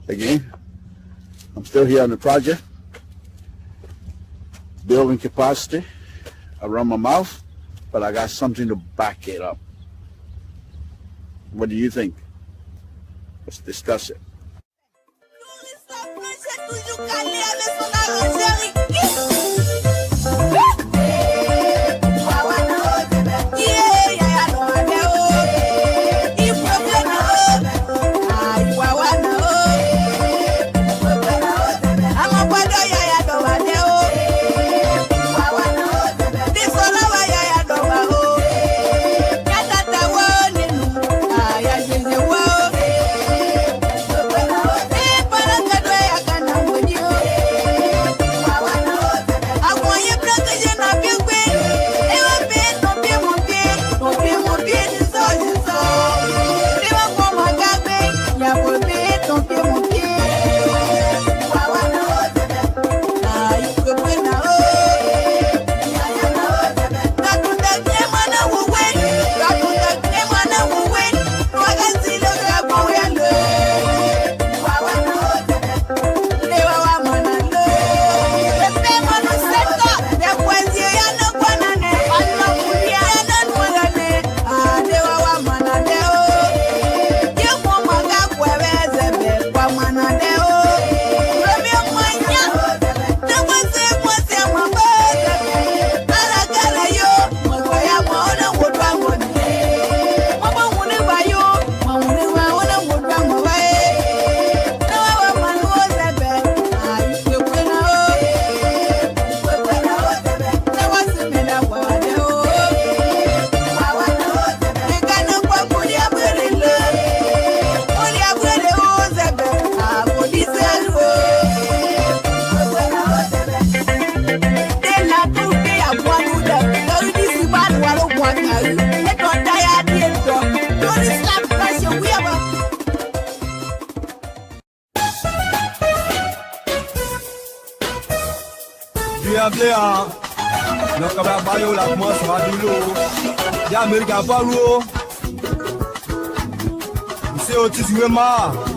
Again, I'm still here on the project, building capacity around my mouth, but I got something to back it up. What do you think? Let's discuss it.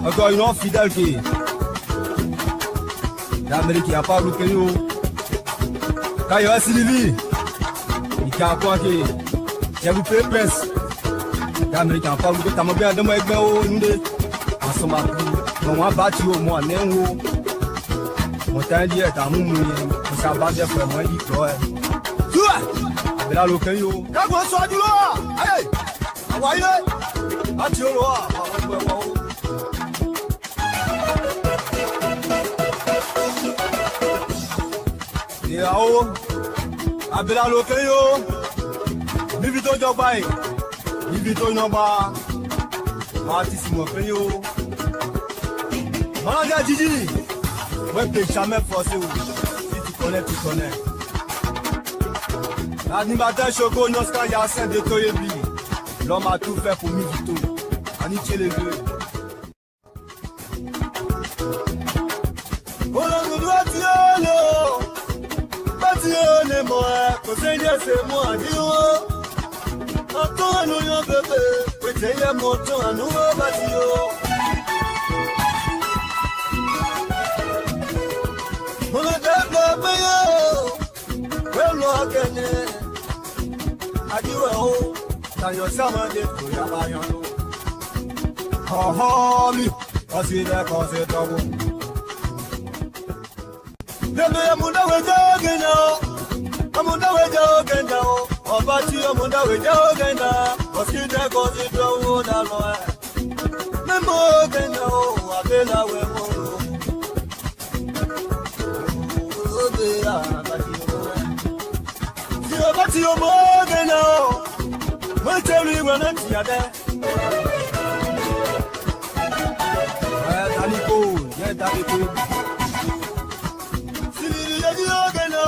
Encore une fidèle qui l'Amérique n'a pas bloqué nous. Quand il y a Sylvie, il y a quoi qui j'ai vous fait presse. L'Amérique n'a pas bloqué. T'as bien de moi avec moi nous deux. En somme, on va battre au moins néo. Mon temps dit est à mon ça va bien faire moi dit quoi. Tu là l'occasion. Quand vous soyez du loin. Allez. Envoyez. Attends loin. Yao, abela lokeyo, bibito jobai, bibito noba, artissimo peyo. Manager Gigi, ouais t'es jamais forcé ou si tu connais tu connais. L'animateur Choco Noska Yassin de Toyebi, l'homme a tout fait pour Mivito, Aniché les deux. C'est moi, Dieu. Attends, nous y bébé. Peut-être mon temps à nous bâtir. On a développé, well, gagné. Adieu, dans your summer, des trucs à Bayano. Oh, mi, voici la conséquence. Le monde a été Amunda wejo genda o, obati amunda wejo genda, oskite kozi do na loe. Memo genda o, abela we mo. Obe abati o. Si obati o mo genda o, mo telu wana tiade. Taliko, ye taliko. Si ye di o genda o.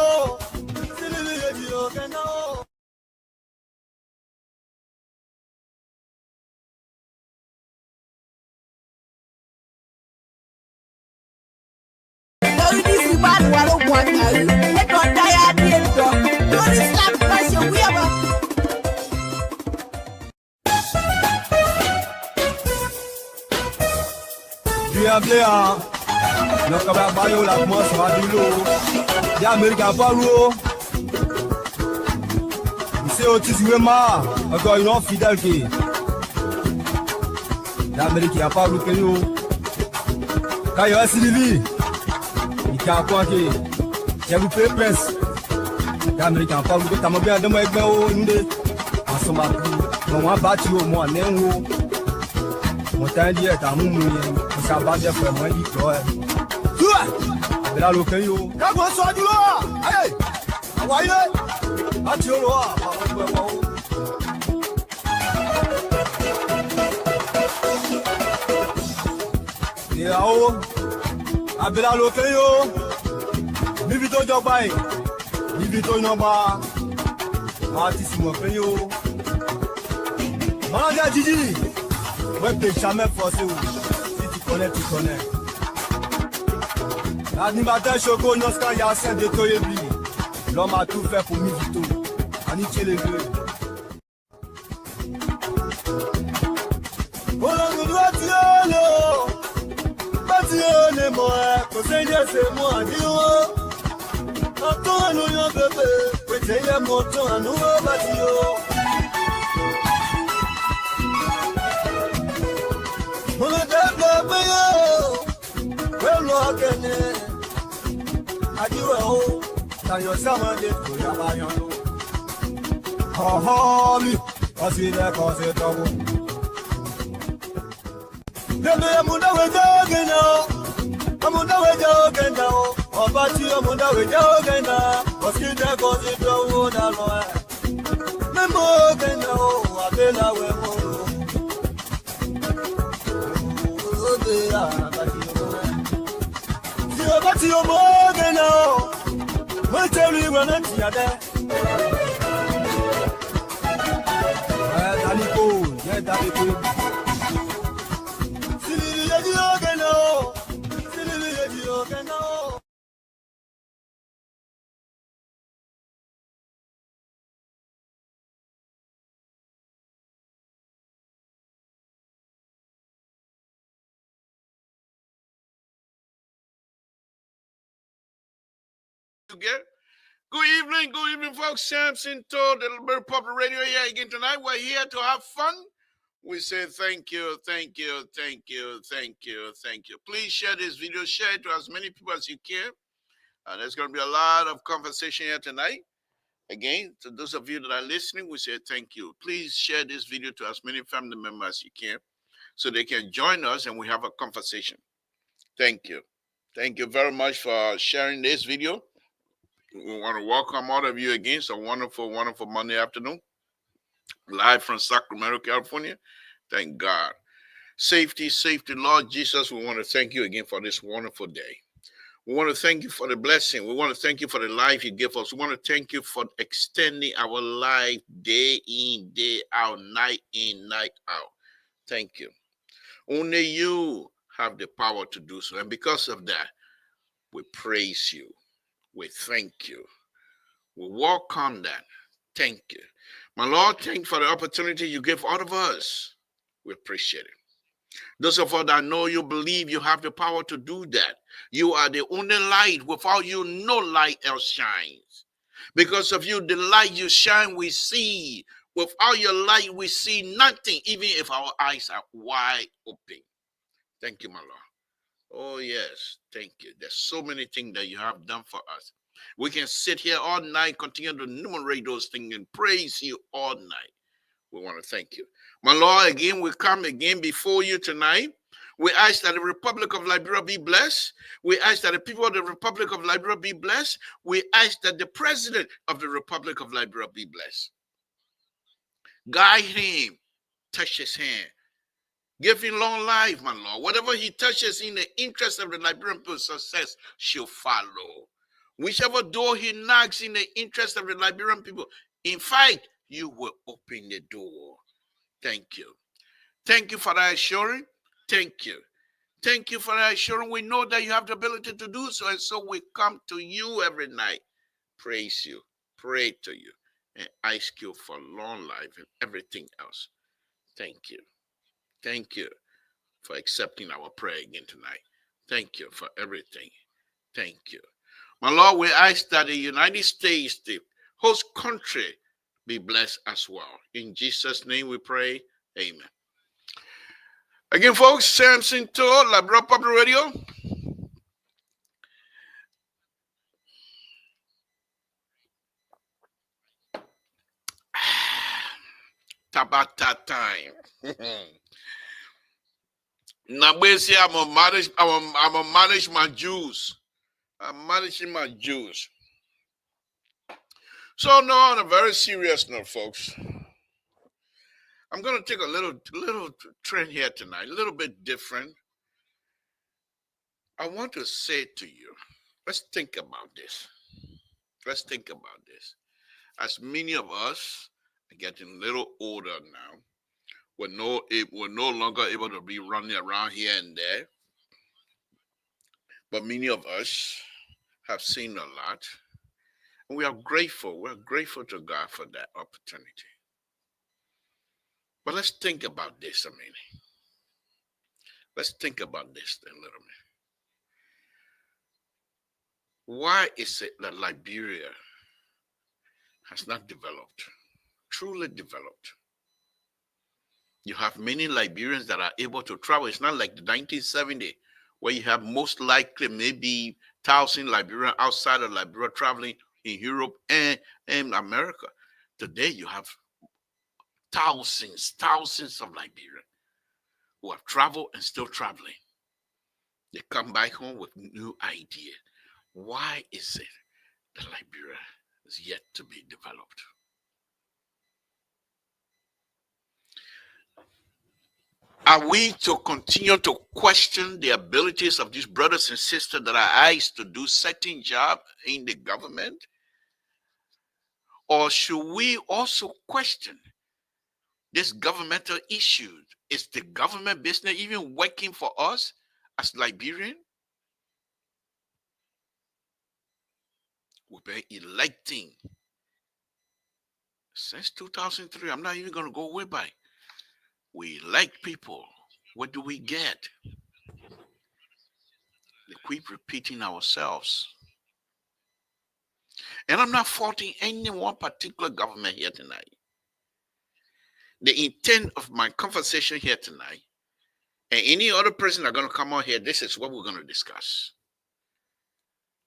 Américain bien, le cabas bayo la commence à dire l'eau. Les Américains pas l'eau. C'est au tissu vraiment, encore une autre fidèle qui. Les Américains pas l'eau que nous. Quand il y a Sylvie, il y a quoi qui. J'ai vous fait presse. Les Américains pas l'eau que t'as bien de moi avec moi. En ce moment, on va bâtir au moins un euro. Mon temps d'hier est à mon mouillé. On s'en va bien faire moins vite. Tu vois? Mais là, le pays, quand on soit du roi, allez, envoyez, bâtir au roi. Et là-haut, avec la locayo, vivito jobai, vivito noba, artissimo payo. Manager Gigi, ouais, t'es jamais forcé. Si tu connais, tu connais. L'animateur Choco, Noska Yassin de Toyebi. L'homme a tout fait pour Mivito. Aniché les deux. C'est moi, Dio. Attends, nous y bébé. Peut-être mon temps à nous, Badio. Mon bébé, well, look at it. I do a hole. Now you're someone that will have a oh, me. I see that cause it's trouble. The Munda will jogging now. Amunda we jogging now. Obati Amunda we jogging now. Oski de cause it trouble na lo. Memo gen now. Abela we mo. Obati Omo gen now. We tell you when I'm here. Daliko, yeah, Daliko. Good evening, folks. Samson told the Republic Radio here again tonight. We're here to have fun. We say thank you. Please share this video. Share it to as many people as you can. There's going to be a lot of conversation here tonight. Again, to those of you that are listening, we say thank you. Please share this video to as many family members as you can so they can join us and we have a conversation. Thank you. Thank you very much for sharing this video. We want to welcome all of you again. It's a wonderful, wonderful Monday afternoon. Live from Sacramento, California. Thank God. Safety, Lord Jesus, we want to thank you again for this wonderful day. We want to thank you for the blessing. We want to thank you for the life you give us. We want to thank you for extending our life day in, day out, night in, night out. Thank you. Only you have the power to do so. And because of that, we praise you. We thank you. We welcome that. Thank you. My Lord, thank you for the opportunity you give all of us. We appreciate it. Those of us that know you, believe you have the power to do that. You are the only light. Without you, no light else shines. Because of you, the light you shine, we see. Without your light, we see nothing, even if our eyes are wide open. Thank you, my Lord. Oh, yes. Thank you. There's so many things that you have done for us. We can sit here all night, continue to enumerate those things and praise you all night. We want to thank you. My Lord, again, we come again before you tonight. We ask that the Republic of Liberia be blessed. We ask that the people of the Republic of Liberia be blessed. We ask that the President of the Republic of Liberia be blessed. Guide him. Touch his hand. Give him long life, my Lord. Whatever he touches in the interest of the Liberian people's success shall follow. Whichever door he knocks in the interest of the Liberian people, in fact, you will open the door. Thank you. Thank you for that assurance. Thank you. Thank you for that assurance. We know that you have the ability to do so, and so we come to you every night. Praise you, pray to you, and ask you for long life and everything else. Thank you. Thank you for accepting our prayer again tonight. Thank you for everything. Thank you. My Lord, we ask that the United States, the host country, be blessed as well. In Jesus' name we pray. Amen. Again, folks, Samson Tour, Labra Public Radio. Tabata time. Now, basically, I'm gonna manage my Jews. I'm managing my Jews. So now, on a very serious note, folks, I'm gonna take a little trend here tonight, a little bit different. I want to say to you, let's think about this. Let's think about this. As many of us are getting a little older now, we're no longer able to be running around here and there. But many of us have seen a lot. And we are grateful. We're grateful to God for that opportunity. But let's think about this a minute. Let's think about this a little bit. Why is it that Liberia has not developed, truly developed? You have many Liberians that are able to travel. It's not like the 1970, where you have most likely maybe 1,000 Liberians outside of Liberia traveling in Europe and America. Today you have thousands of Liberians who have traveled and still traveling. They come back home with new ideas. Why is it that Liberia is yet to be developed? Are we to continue to question the abilities of these brothers and sisters that are asked to do certain job in the government? Or should we also question this governmental issue? Is the government business even working for us as Liberian? We've been electing since 2003. I'm not even going to go way back. We elect people. What do we get? We keep repeating ourselves. And I'm not faulting any one particular government here tonight. The intent of my conversation here tonight, and any other person that's going to come out here, this is what we're going to discuss.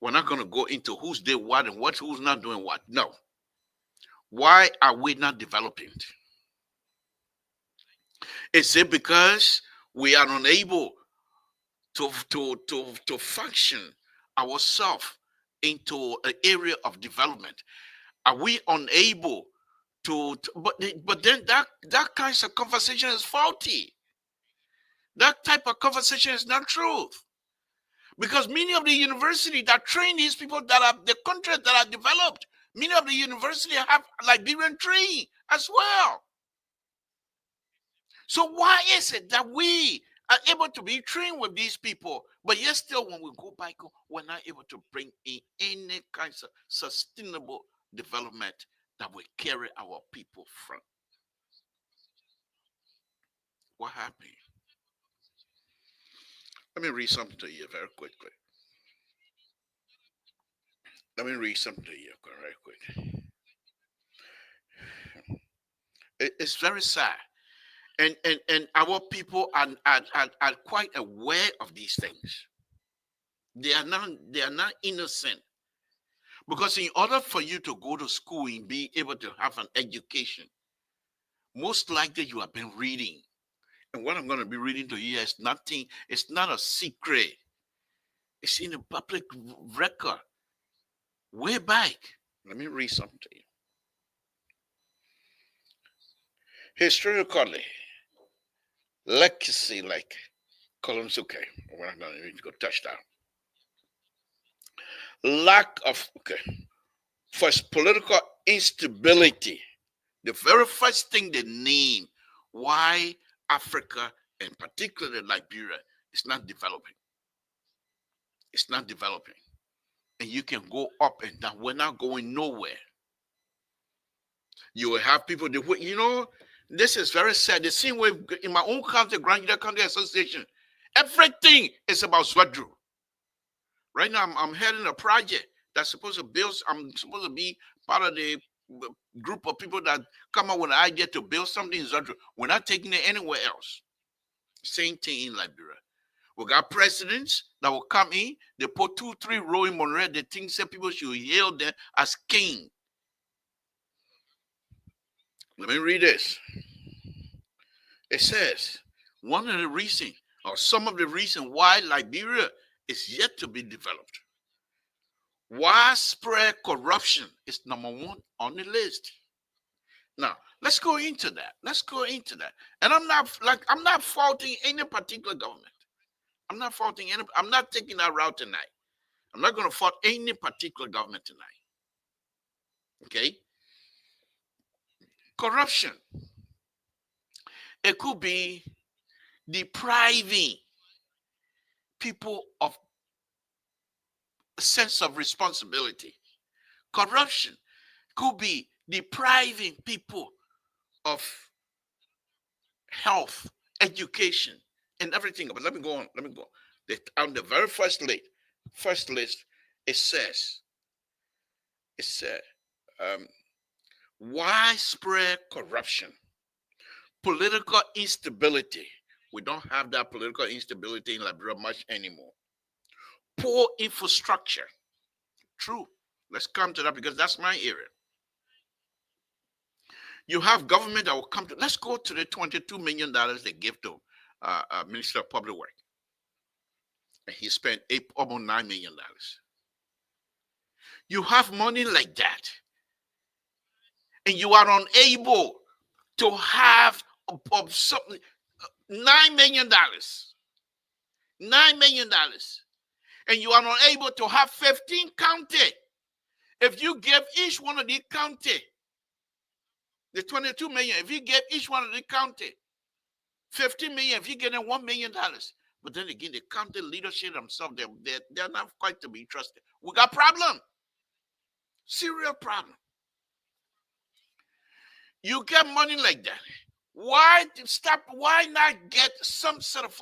We're not going to go into who's did what and who's not doing what. No. Why are we not developing? Is it because we are unable to function ourselves into an area of development? Are we unable but then that kind of conversation is faulty. That type of conversation is not truth. Because many of the universities that train these people that are the countries that are developed, many of the universities have Liberian training as well. So why is it that we are able to be trained with these people, but yet still when we go back, we're not able to bring in any kinds of sustainable development that will carry our people from? What happened? Let me read something to you very quickly. Let me read something to you very quick. It's very sad. And our people are quite aware of these things. They are not innocent. Because in order for you to go to school and be able to have an education, most likely you have been reading. And what I'm going to be reading to you is nothing, it's not a secret. It's in the public record. Way back. Let me read something to you. Historically, legacy like columns, okay. We're not going to go touch that. Lack of, okay. First, political instability. The very first thing they name why Africa, and particularly Liberia, is not developing. It's not developing. And you can go up and down. We're not going nowhere. You will have people that, This is very sad. The same way in my own country, Grand County Association, everything is about Zwadru. Right now, I'm heading a project that's supposed to build. I'm supposed to be part of the group of people that come up with an idea to build something in Zwadru. We're not taking it anywhere else. Same thing in Liberia. We got presidents that will come in. They put 2-3 rows in Monroe. They think that people should hail them as king. Let me read this. It says, one of the reasons, or some of the reasons why Liberia is yet to be developed. Widespread corruption is number one on the list. Now, let's go into that. And I'm not faulting any particular government. I'm not taking that route tonight. I'm not going to fault any particular government tonight. Okay? Corruption. It could be depriving people of a sense of responsibility. Corruption could be depriving people of health, education, and everything. But let me go on. On the very first list, it says, widespread corruption, political instability. We don't have that political instability in Liberia much anymore. Poor infrastructure. True. Let's come to that because that's my area. You have government that will come to. Let's go to the $22 million they give to Minister of Public Works. And he spent almost $9 million. You have money like that, and you are unable to have something. $9 million. $9 million. And you are not able to have 15 county. If you give each one of the county, the 22 million, if you give each one of the county 15 million, if you get them $1 million, but then again, the county leadership themselves, they're not quite to be trusted. We got problem. Serious problem. You get money like that. Why not get some sort of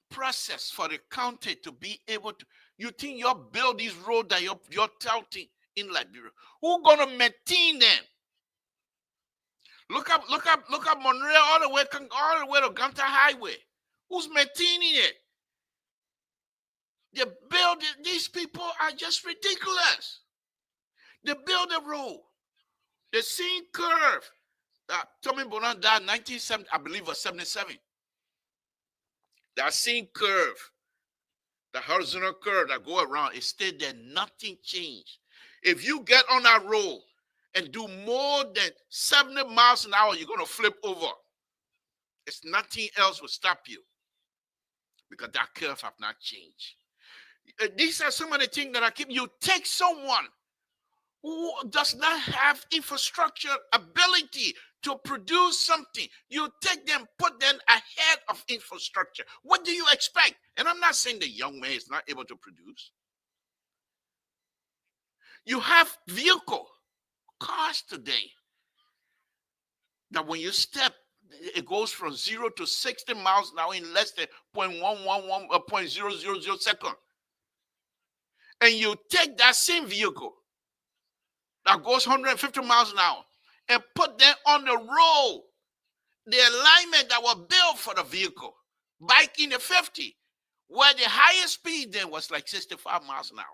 process for the county to be able to? You think you'll build these roads that you're touting in Liberia? Who's gonna maintain them? Look up Monroe all the way to Ganta Highway. Who's maintaining it? They build it. These people are just ridiculous. They build a road. The same curve that Tommy Bonan died in 1970, I believe, or 77. That same curve, the horizontal curve that go around, it stayed there. Nothing changed. If you get on that road and do more than 70 miles an hour, you're going to flip over. It's nothing else will stop you because that curve have not changed. These are some of the things that I keep. You take someone who does not have infrastructure ability to produce something. You take them, put them ahead of infrastructure. What do you expect? And I'm not saying the young man is not able to produce. You have vehicle, cars today, that when you step, it goes from 0 to 60 miles an hour in less than 0.100 seconds. And you take that same vehicle that goes 150 miles an hour and put them on the road, the alignment that was built for the vehicle, bike in the 50, where the highest speed then was like 65 miles an hour.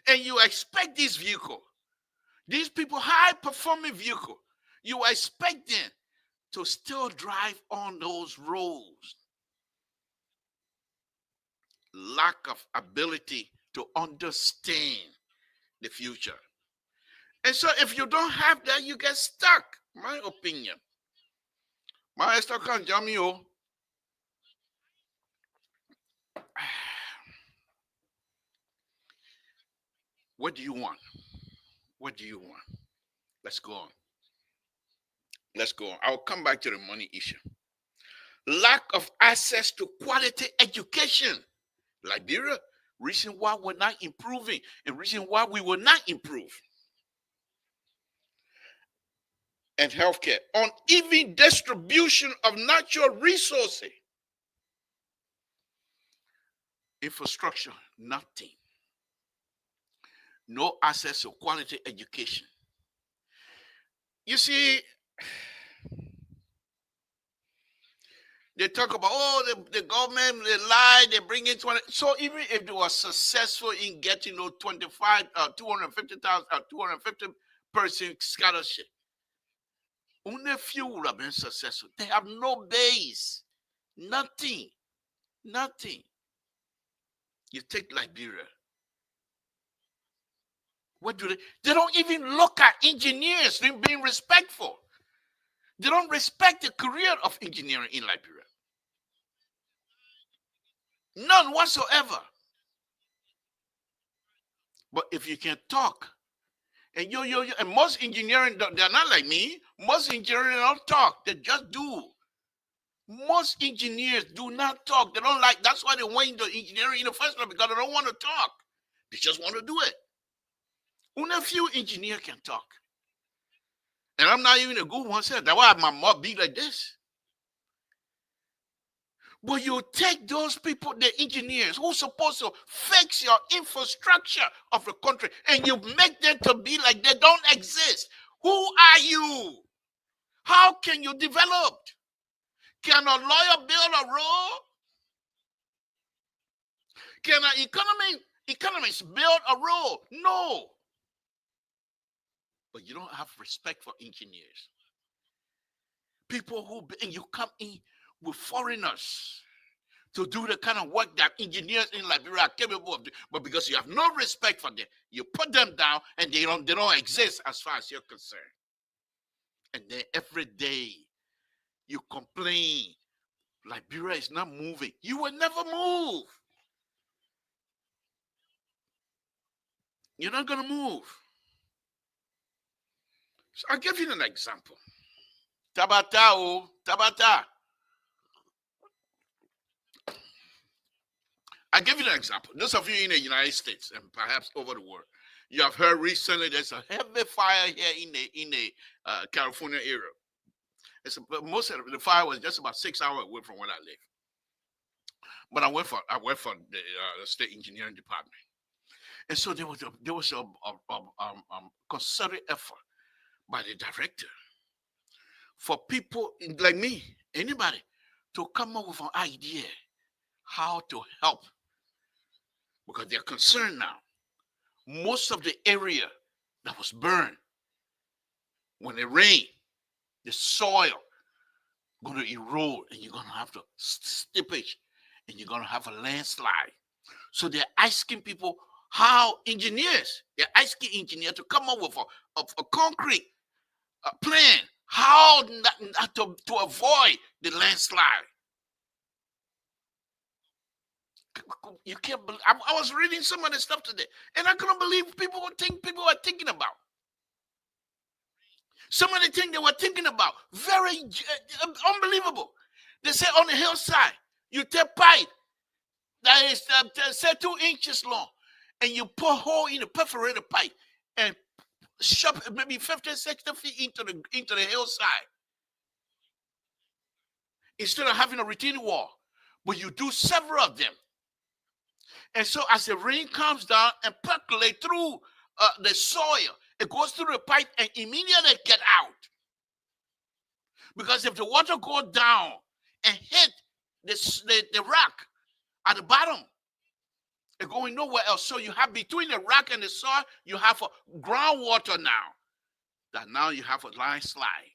And you expect this vehicle, these people, high-performing vehicle, you expect them to still drive on those roads. Lack of ability to understand the future. And so if you don't have that, you get stuck. My opinion. My Esther can jam you. What do you want? What do you want? Let's go on. I'll come back to the money issue. Lack of access to quality education. Liberia, reason why we're not improving and reason why we will not improve. and healthcare, uneven distribution of natural resources, infrastructure, nothing. No access to quality education. You see, they talk about, the government, they lie, they bring in 20. So even if they were successful in getting 250,000 250 person scholarship, only few would have been successful. They have no base, nothing. You take Liberia. What do they? They don't even look at engineers being respectful. They don't respect the career of engineering in Liberia. None whatsoever. But if you can talk, and and most engineering, they're not like me. Most engineering don't talk. They just do. Most engineers do not talk. They don't like. That's why they went into engineering in the first place, because they don't want to talk. They just want to do it. Only a few engineers can talk. And I'm not even a good one. That's why my mouth be like this. But you take those people, the engineers, who's supposed to fix your infrastructure of the country, and you make them to be like they don't exist. Who are you? How can you develop? Can a lawyer build a road? Can an economist build a road? No. But you don't have respect for engineers. People and you come in with foreigners to do the kind of work that engineers in Liberia are capable of doing. But because you have no respect for them, you put them down, and they don't exist as far as you're concerned. And then every day you complain, Liberia is not moving. You will never move. You're not going to move. So I'll give you an example. Tabata. I'll give you an example. Those of you in the United States and perhaps over the world, you have heard recently there's a heavy fire here in the California area. Most of the fire was just about 6 hours away from where I live. But I work for the state engineering department, and so there was a concerted effort by the director for people like me, anybody, to come up with an idea how to help, because they're concerned now. Most of the area that was burned, when it rained, the soil going to erode, and you're going to have to steepage, and you're going to have a landslide. So they're asking people they're asking engineers to come up with a concrete plan how not to avoid the landslide. You can't believe. I was reading some of the stuff today, and I couldn't believe people were thinking about. Some of the things they were thinking about, very unbelievable. They say on the hillside, you take pipe that is say 2 inches long, and you put a hole in the perforated pipe and shove maybe 50, 60 feet into the hillside, instead of having a retaining wall. But you do several of them. And so as the rain comes down and percolates through the soil, it goes through the pipe and immediately get out. Because if the water goes down and hit the rock at the bottom, it's going nowhere else. So you have between the rock and the soil, you have a groundwater now. That now you have a landslide.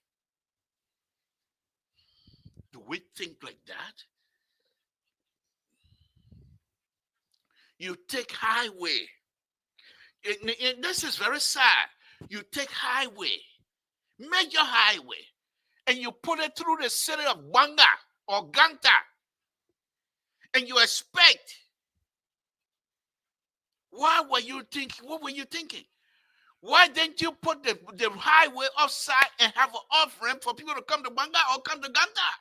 Do we think like that? You take highway. And this is very sad. You take highway, major highway, and you put it through the city of Banga or Ganta, and you expect. What were you thinking? Why didn't you put the highway offside and have an off-ramp for people to come to Banga or come to Ganta?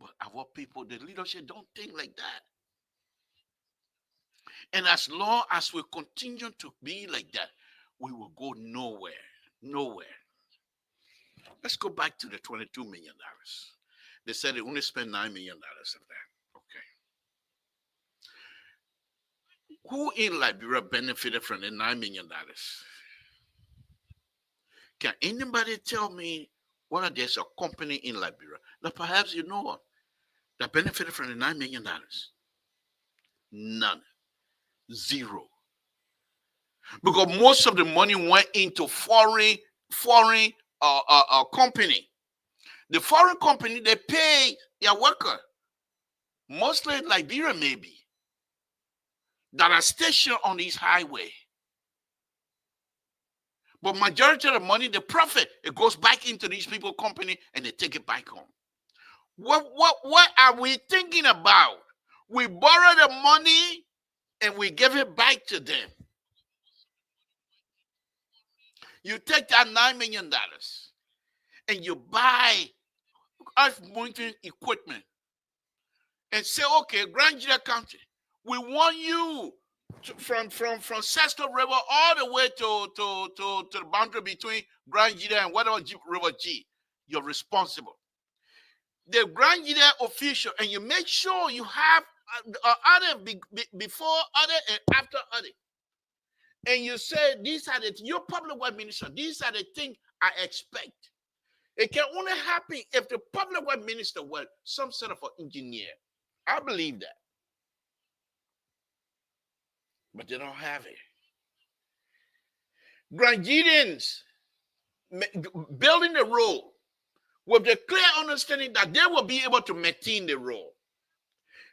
But our people, the leadership, don't think like that. And as long as we continue to be like that, we will go nowhere. Nowhere. Let's go back to the $22 million. They said they only spent $9 million of that. Okay. Who in Liberia benefited from the $9 million? Can anybody tell me whether there's a company in Liberia that perhaps you know of that benefited from the $9 million? None. Zero. Because most of the money went into foreign company. The foreign company, they pay their worker, mostly Liberia maybe, that are stationed on this highway. But majority of the money, the profit, it goes back into these people company and they take it back home. What are we thinking about? We borrow the money and we give it back to them. You take that $9 million and you buy earth-moving equipment and say, okay, Grand Jida County, we want you from Sesto River all the way to the boundary between Grand Jida and whatever River G. You're responsible. The Grand Jida official, and you make sure you have other before other and after other. And you say, these are the, your public work minister, these are the things I expect. It can only happen if the public work minister was some sort of an engineer. I believe that. But they don't have it. Grandians building the road with the clear understanding that they will be able to maintain the road.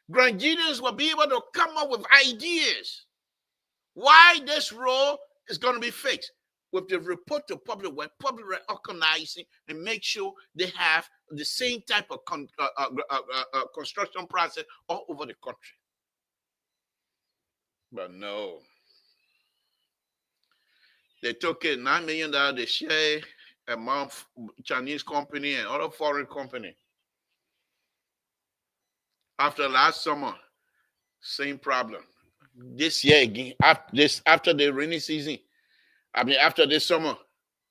Grandians will be able to come up with ideas why this road is going to be fixed. With the report to public work organizing and make sure they have the same type of construction process all over the country. But no. They took it $9 million, they share among Chinese company and other foreign company. After last summer, same problem. This year again, after the rainy season, after this summer,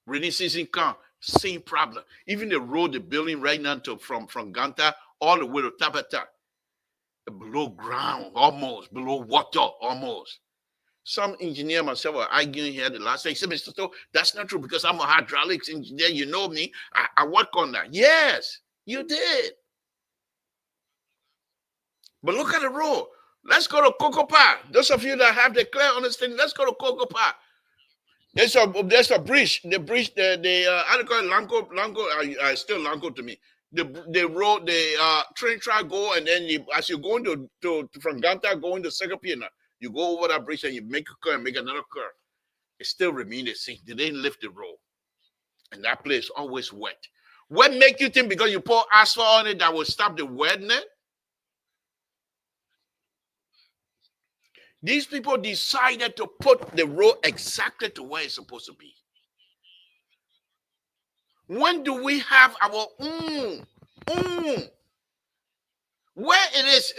rainy season come, same problem. Even the road they're building right now from Ganta all the way to Tabata, below ground, almost, below water, almost. Some engineer myself were arguing here the last day. He said, Mr. Stowe, that's not true because I'm a hydraulics engineer. You know me. I work on that. Yes, you did. But look at the road. Let's go to Cocopa. Those of you that have the clear understanding, let's go to Cocopa. There's a bridge. The bridge, I call it Lanco, still Lanco to me. The road, the train track go, and then as you go into from Ganta, go into Second Piana, you go over that bridge and you make a curve and make another curve. It still remains the same. They didn't lift the road. And that place always wet. What make you think because you pour asphalt on it that will stop the wetness? These people decided to put the road exactly to where it's supposed to be. When do we have our where it is?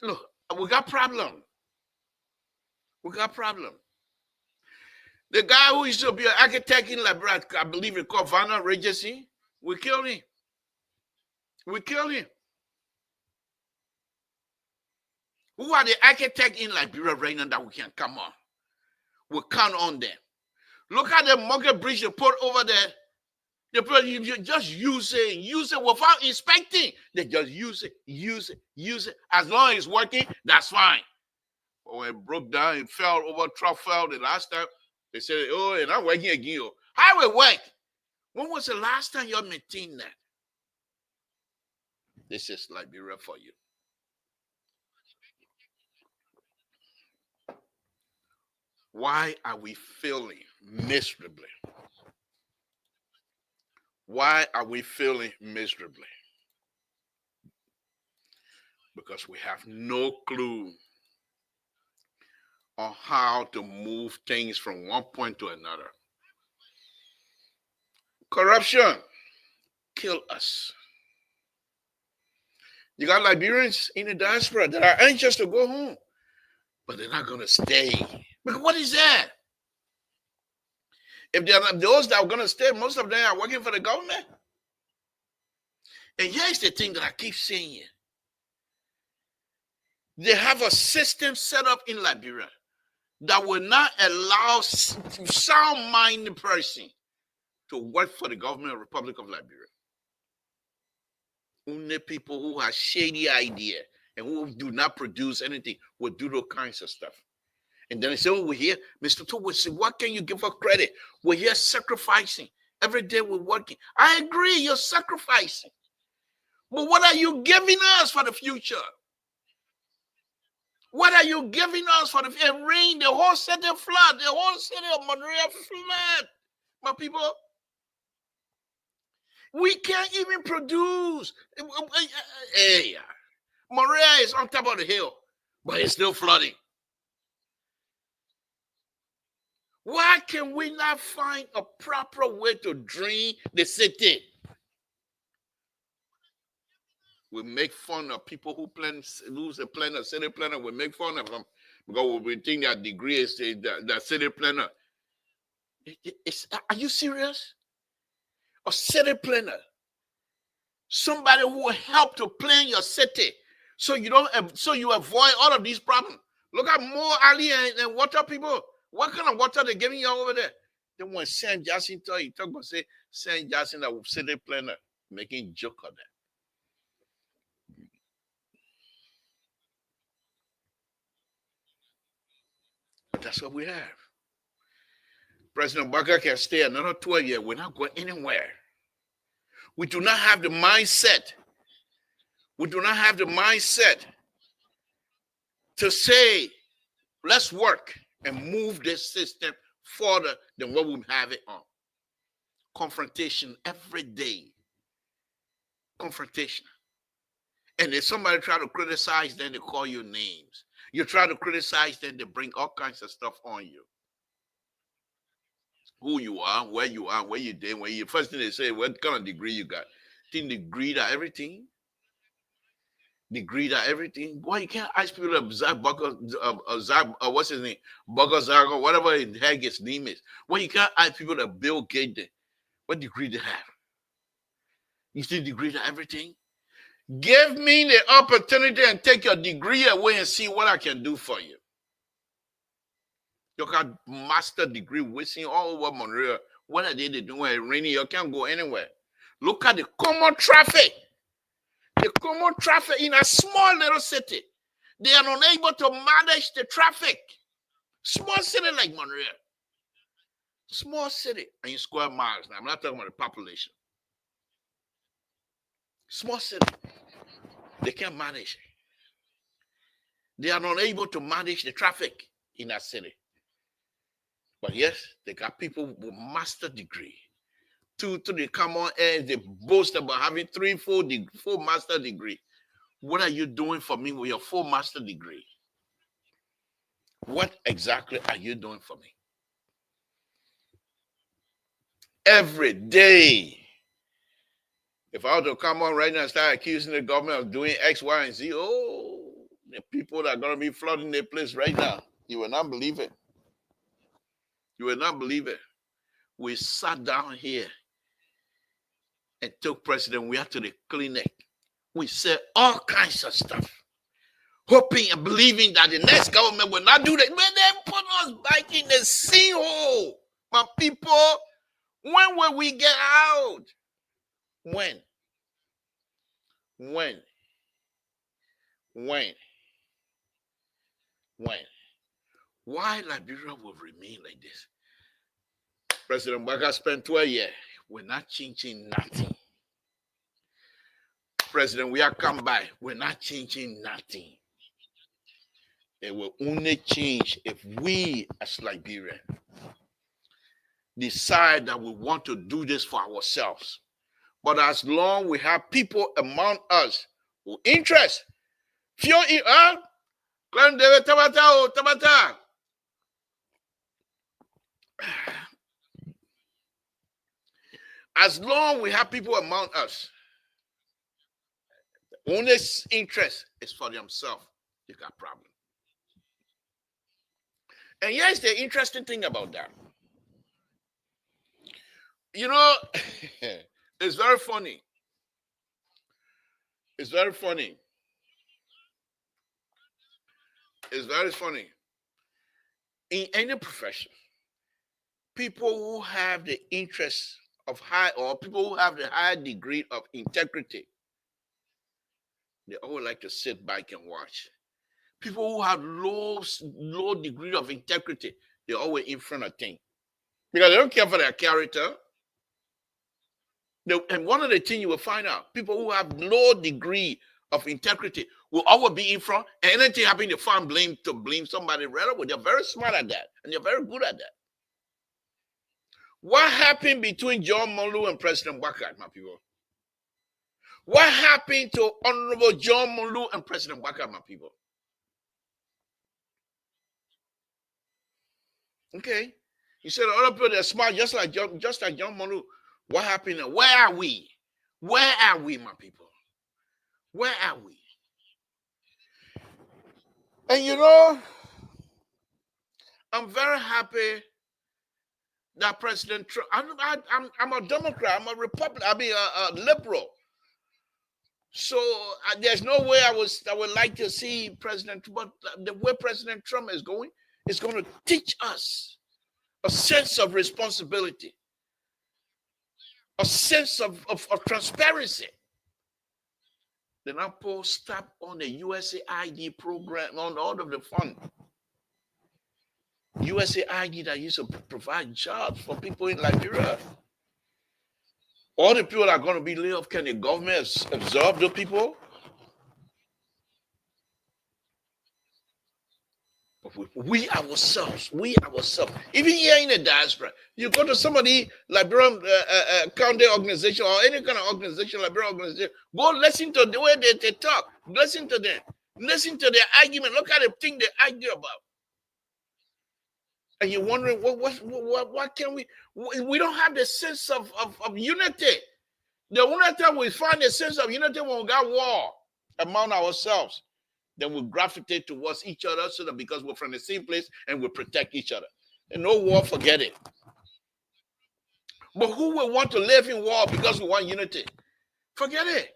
Look, we got problem. We got problem. The guy who used to be an architect in Liberia, I believe it called Vanna Regency, we killed him. We killed him. Who are the architects in Liberia right now that we can come on? We count on them. Look at the Monkey Bridge they put over there. They put, you just use it without inspecting. They just use it. As long as it's working, that's fine. But when it broke down, it fell over, truck fell the last time. They said, oh, it's not working again. How will it work? When was the last time you maintained that? This is Liberia for you. Why are we failing miserably? Why are we failing miserably? Because we have no clue on how to move things from one point to another. Corruption kill us. You got Liberians in the diaspora that are anxious to go home, but they're not going to stay. Because what is that? If they are not, those that are going to stay, most of them are working for the government. And here's the thing that I keep saying. They have a system set up in Liberia that will not allow sound-minded person to work for the government of the Republic of Liberia. Only people who have shady idea and who do not produce anything will do those kinds of stuff. And then they say, oh, we're here. Mr. Tu, what can you give us credit? We're here sacrificing. Every day we're working. I agree, you're sacrificing. But what are you giving us for the future? What are you giving us for the rain? The whole city flood. The whole city of Monrovia flood. My people, we can't even produce. Hey, Monrovia is on top of the hill, but it's still flooding. Why can we not find a proper way to drain the city? We make fun of people who lose a planner, city planner. We make fun of them because we think that degree is the city planner. Are you serious? A city planner, somebody who will help to plan your city, so you avoid all of these problems. Look at more Ali and water people. What kind of water they giving you over there? Then when Sam Jackson talk about say Sam Jackson that city planner making joke of that. But that's what we have. President Barker can stay another 12 years. We're not going anywhere. We do not have the mindset. We do not have the mindset to say, let's work and move this system further than what we have it on. Confrontation every day. Confrontation. And if somebody try to criticize, then they call you names. You try to criticize, then they bring all kinds of stuff on you. Who you are, where you did, where you first thing they say, what kind of degree you got? Think degree that everything? Degree that everything? Boy, you can't ask people what's his name? Zago, whatever the heck his name is. Well, you can't ask people that Bill Gates did. What degree they have? You see degree to everything? Give me the opportunity and take your degree away and see what I can do for you. You got master degree wasting all over Monrovia. What are they doing? Rainy, you can't go anywhere. Look at the common traffic. The common traffic in a small little city. They are unable to manage the traffic. Small city like Monrovia. Small city in square miles. Now, I'm not talking about the population. Small city. They can't manage. They are not able to manage the traffic in that city. But yes, they got people with master degree. Two to the common end, they boast about having 3, 4 master degree. What are you doing for me with your 4 master degree? What exactly are you doing for me? Every day. If I were to come on right now and start accusing the government of doing X, Y, and Z, oh, the people that are going to be flooding their place right now, you will not believe it. You will not believe it. We sat down here and took President Weah to the clinic. We said all kinds of stuff, hoping and believing that the next government will not do that. But they put us back in the sinkhole. My people, when will we get out? When? Why Liberia will remain like this? President Baga spent 12 years. We're not changing nothing. President, we are come by. We're not changing nothing. It will only change if we, as Liberians, decide that we want to do this for ourselves. But as long we have people among us who interest, as long we have people among us, the only interest is for themselves, you got a problem. And here's the interesting thing about that. You know, it's very funny. It's very funny. It's very funny. In any profession, people who have the interest of high, or people who have the high degree of integrity, they always like to sit back and watch. People who have low degree of integrity, they're always in front of things because they don't care for their character. And one of the things you will find out, people who have low degree of integrity will always be in front, and anything happen, they find blame somebody right away. They're very smart at that, and they're very good at that. What happened between John Monlu and President Wakat, my people? What happened to Honorable John Monlu and President Wakat, my people? Okay. You said other people that are smart, just like John Monlu. What happened? Where are we? Where are we, my people? Where are we? And you know, I'm very happy that President Trump. I'm a Democrat. I'm a Republican. I mean, a liberal. So there's no way I would like to see President. But the way President Trump is going to teach us a sense of responsibility, a sense of transparency. Then I put stop on the USAID program on all of the fund. USAID that used to provide jobs for people in Liberia. All the people that are going to be laid off, can the government absorb those people? We ourselves, even here in the diaspora, you go to somebody, Liberian county organization or any kind of organization, Liberian organization, go listen to the way they talk, listen to them, listen to their argument, look at the thing they argue about. And you're wondering, what can we don't have the sense of unity. The only time we find a sense of unity when we got war among ourselves. Then we gravitate towards each other so that because we're from the same place and we protect each other. And no war, forget it. But who will want to live in war because we want unity? Forget it.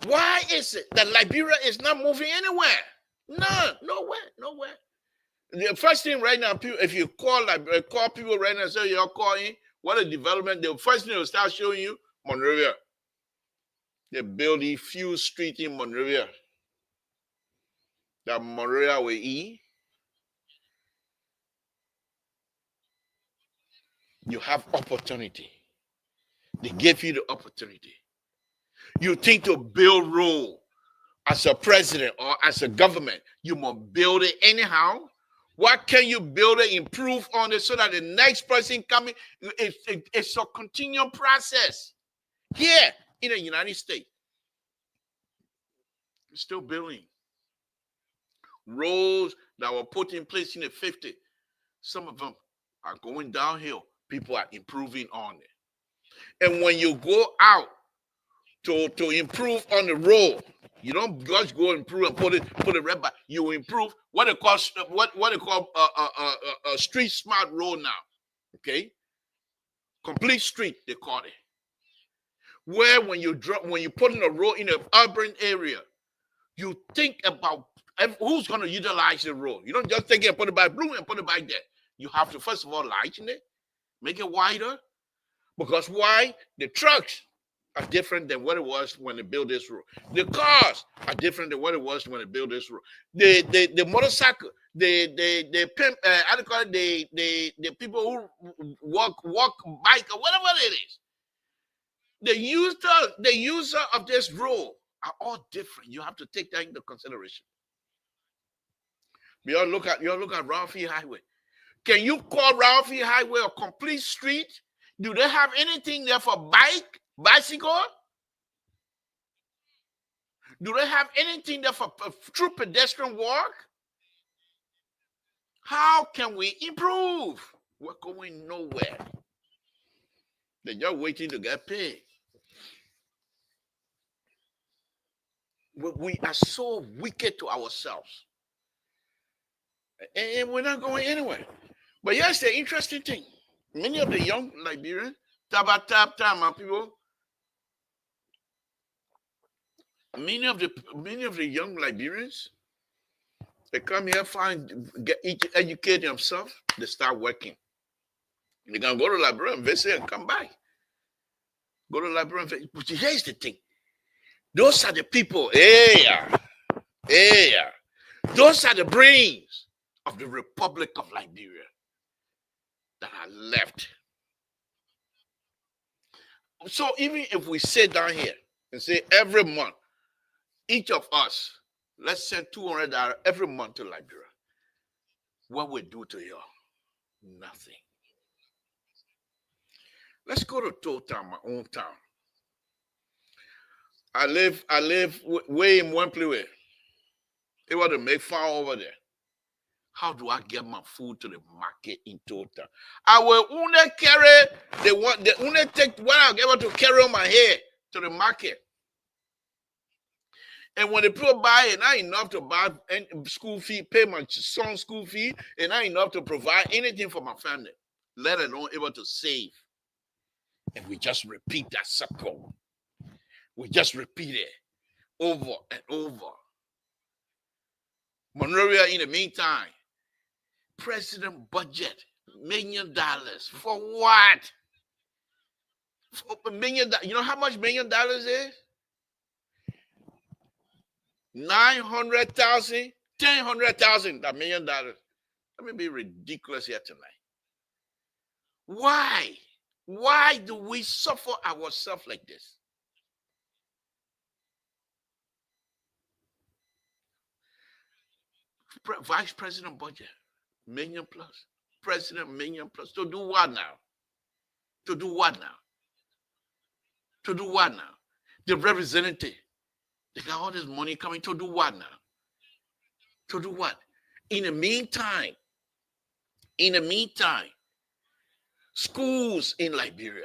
Why is it that Liberia is not moving anywhere? Nowhere. The first thing right now, if you call people right now and say you're calling, what a development, the first thing they'll start showing you, Monrovia. They build a few streets in Monrovia that Monrovia will eat. You have opportunity. They give you the opportunity. You think to build road as a president or as a government, you must build it anyhow. What can you build it, improve on it so that the next person coming, it's a continual process. Here in the United States, we're still building roads that were put in place in the 50s. Some of them are going downhill. People are improving on it. And when you go out to improve on the road, you don't just go improve and put it right back. You improve what they call a street smart road now. Okay, complete street they call it. Where when you put in a road in an urban area, you think about who's going to utilize the road. You don't just take it and put it back blue and put it back there. You have to first of all lighten it, make it wider, because why? The trucks are different than what it was when they built this road. The cars are different than what it was when they built this road. The motorcycle, the pimp, how do you call it? The people who walk bike or whatever it is. The user of this road are all different. You have to take that into consideration. You look at Ralphie Highway. Can you call Ralphie Highway a complete street? Do they have anything there for bicycle? Do they have anything there for true pedestrian walk? How can we improve? We're going nowhere. They're just waiting to get paid. We are so wicked to ourselves. And we're not going anywhere. But here's the interesting thing. Many of the young Liberians, my people, many of the young Liberians, they come here, educate themselves, they start working. They can go to Liberia and visit and come back. Go to Liberia and visit. But here's the thing. Those are the people. Those are the brains of the Republic of Liberia that are left. So even if we sit down here and say every month, each of us, let's send $200 every month to Liberia, what we do to you? Nothing. Let's go to Town, my own town. I live way in one place. They want to make farm over there. How do I get my food to the market in Total? I will only carry they only take what I'm able to carry on my head to the market. And when the people buy it, not enough to buy school fee, pay my son's school fee, and not enough to provide anything for my family, let alone able to save. And we just repeat that cycle. We just repeat it over and over. Monrovia, in the meantime, president budget $1 million for what? For $1 million. You know how much $1 million is? 900,000, 10,000, $1 million. Let me be ridiculous here tonight. Why? Why do we suffer ourselves like this? Vice president budget, $1 million plus. President, $1 million plus. To do what now? To do what now? To do what now? The representative, they got all this money coming to do what now? To do what? In the meantime, schools in Liberia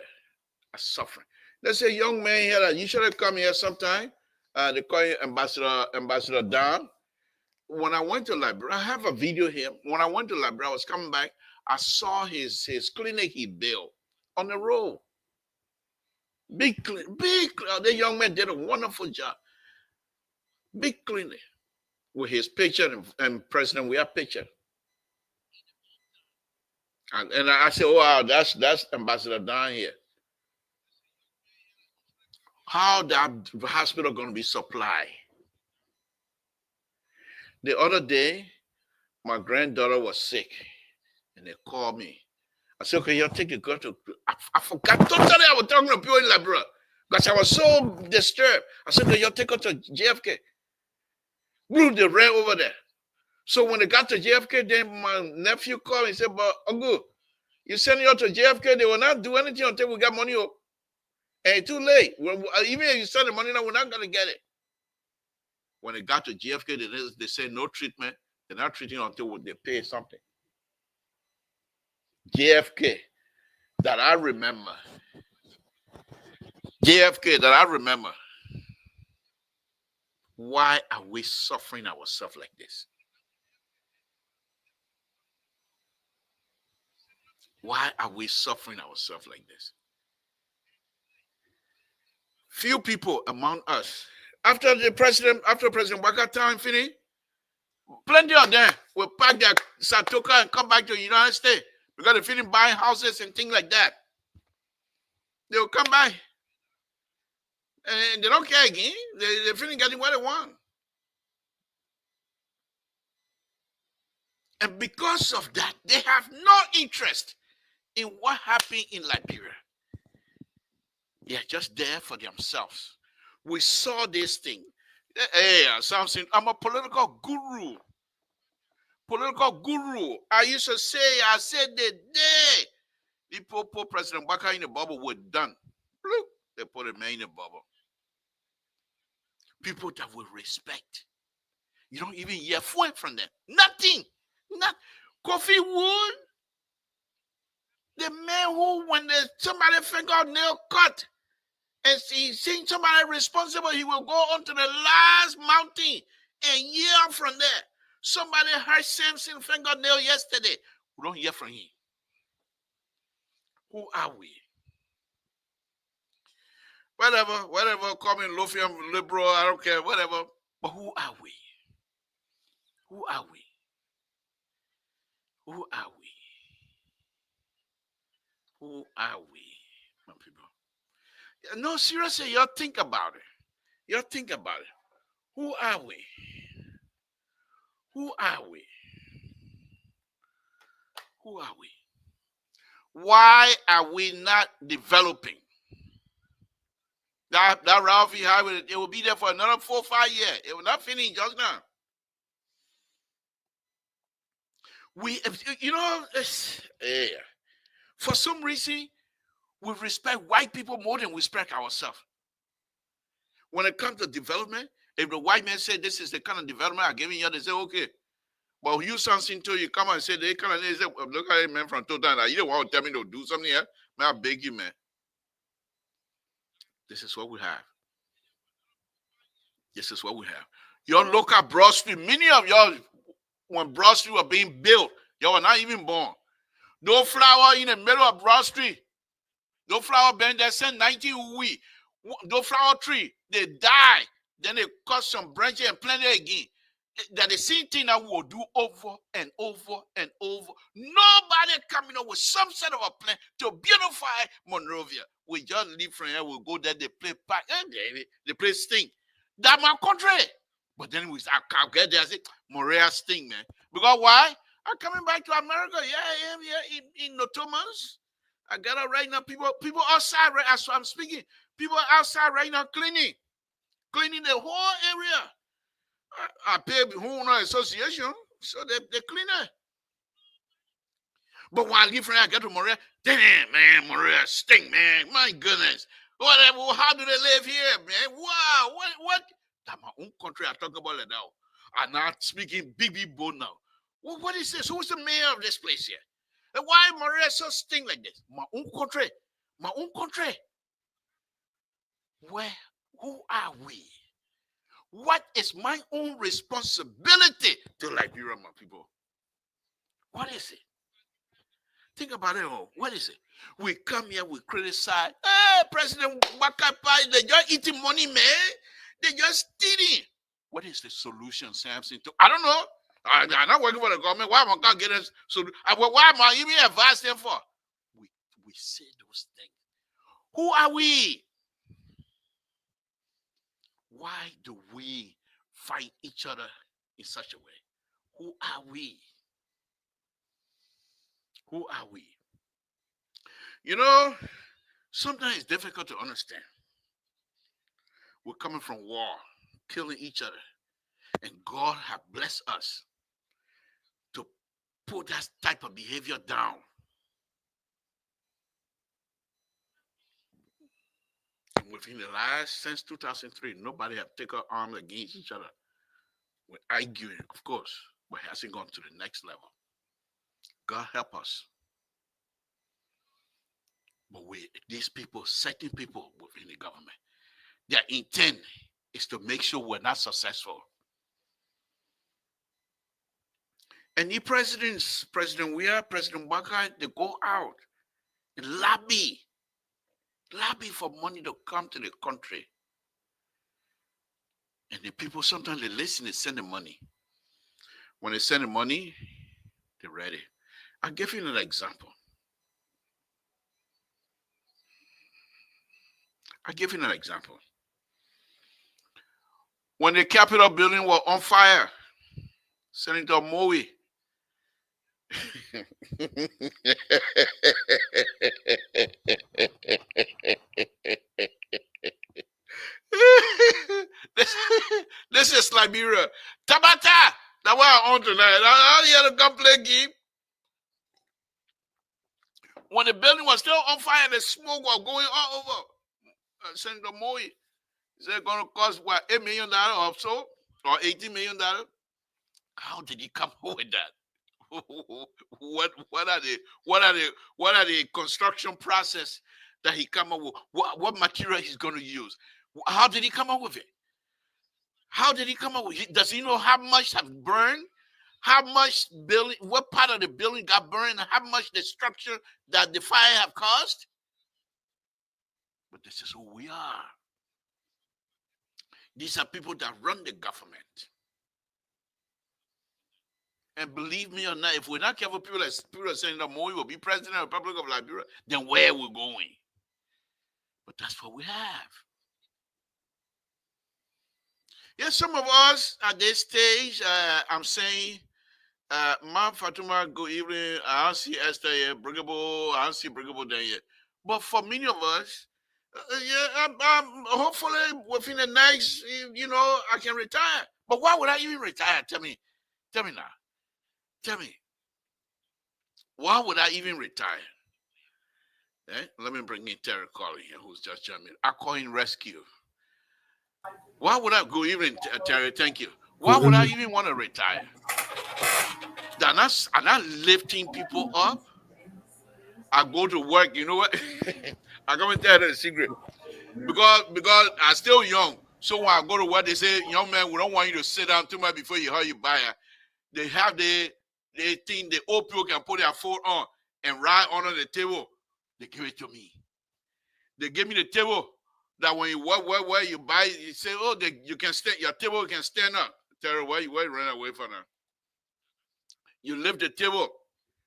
are suffering. There's a young man here that you should have come here sometime. They call him Ambassador Don. When I went to Liberia, I have a video here. When I went to Liberia, I was coming back. I saw his clinic he built on the road. Big clinic. The young man did a wonderful job. Big clinic with his picture and president. We have picture. And I said, oh, wow, that's Ambassador Don here. How that hospital going to be supplied? The other day, my granddaughter was sick, and they called me. I said, okay, you'll take a girl to... I forgot totally I was talking to people in Liberia because I was so disturbed. I said, okay, you'll take her to JFK. Blew the red over there. So when they got to JFK, then my nephew called me and said, but Uncle, you sending her to JFK, they will not do anything until we got money. And it's too late. Even if you send the money now, we're not going to get it. When they got to JFK, they say no treatment. They're not treating until they pay something. JFK that I remember. Why are we suffering ourselves like this? Why are we suffering ourselves like this? Few people among us. After President Waka time finished, plenty of them will pack their Satoka and come back to the United States because they finish buying houses and things like that. They will come back and they don't care again. They finish getting what they want. And because of that, they have no interest in what happened in Liberia. They are just there for themselves. We saw this thing. Hey, Samson, I'm a political guru. I said the day people put President Baka in the bubble, we're done. Look, they put him in the bubble. People that we respect. You don't even hear from them. Nothing. Not Kofi Wood. The man who, when somebody fingernail cut, and he's seeing somebody responsible, he will go on to the last mountain and yell from there. Somebody hurt Samson fingernail yesterday. We don't hear from him. Who are we? Whatever, call me Lofian liberal, I don't care, whatever. But who are we? Who are we? Who are we? Who are we, my people? No, seriously, y'all think about it. Y'all think about it. Who are we? Who are we? Who are we? Why are we not developing? That Ralphie Highway, it will be there for another 4 or 5 years. It will not finish just now. For some reason, we respect white people more than we respect ourselves. When it comes to development, if the white man said this is the kind of development I'm giving you, they say, okay. But you something to you come and say, they kind of say, look at it, man, from total. You don't want to tell me to do something here? Man, I beg you, man. This is what we have. This is what we have. Your local Broad Street, many of y'all, when Broad Street was being built, y'all were not even born. No flower in the middle of Broad Street. No flower band that sent 19 weeks. No flower tree. They die. Then they cut some branches and plant it again. That the same thing that we'll do over and over and over. Nobody coming up with some sort of a plan to beautify Monrovia. We just leave from here, we'll go there, they play park, they play sting. That's my country. But then I'll get there and say, Morea sting, man. Because why? I'm coming back to America. Yeah, I am here in Notomas. I got it right now. People outside, right as I'm speaking. People outside right now cleaning the whole area. I pay homeowner association, so they clean it. But when I leave from here, I get to Morea. Damn, man, Morea stink, man. My goodness. Whatever. How do they live here, man? Wow. What? That's my own country. I talk about it now. I'm not speaking big bold now. What is this? Who's the mayor of this place here? And why Morea so stink like this? My own country. My own country. Who are we? What is my own responsibility to Liberia, my people? What is it? Think about it all. What is it? We come here, we criticize. Hey, President Bakapai, they just eating money, man. They just stealing. What is the solution, Samson? I don't know. I'm not working for the government. Why am I going to get us? Why am I even advising them for? We say those things. Who are we? Why do we fight each other in such a way? Who are we? Who are we? You know, sometimes it's difficult to understand. We're coming from war, killing each other. And God has blessed us to put that type of behavior down. Within the since 2003, nobody have taken arms against each other. We're arguing, of course, but it hasn't gone to the next level. God help us. But these people, certain people within the government, their intent is to make sure we're not successful. And the presidents, President Weah, President Baka, they go out and lobby for money to come to the country. And the people, sometimes they listen, they send the money. When they send the money, they're ready. I'll give you an example. When the Capitol building was on fire, Senator Moe, this is Liberia. Tabata! That's what I'm on tonight. I hear the gun play game. When the building was still on fire, the smoke was going all over. Senator Moe, is it going to cost what, $8 million or so? Or $18 million? How did he come up with that? What are the construction process that he come up with? What material he's going to use? How did he come up with it? Does he know how much have burned? how much building, what part of the building got burned, and how much destruction that the fire have caused. But this is who we are. These are people that run the government. And believe me or not, if we're not careful, people are saying that Moi will be president of the Republic of Liberia, then where we're going. But that's what we have. Yes, some of us at this stage, I'm saying, Ma Fatuma, good evening. I don't see Esther here, Brigable, I don't see Brigable there yet. But for many of us, hopefully within the next, I can retire. But why would I even retire? Tell me now. Tell me. Why would I even retire? Let me bring in Terry Colley here, who's just joined me. I call him Rescue. Why would I go even, Terry? Thank you. Why would I even want to retire? I'm not lifting people up. I go to work. You know what? I'm going to tell you the secret. Because I'm still young. So when I go to work, they say, young man, we don't want you to sit down too much before you hear you buy it. They have they think the old people can put their foot on and ride under the table. They give it to me. They give me the table that when you work where you buy, you say, oh, you can stand, your table can stand up. Terry, why you run away from that? You lift the table.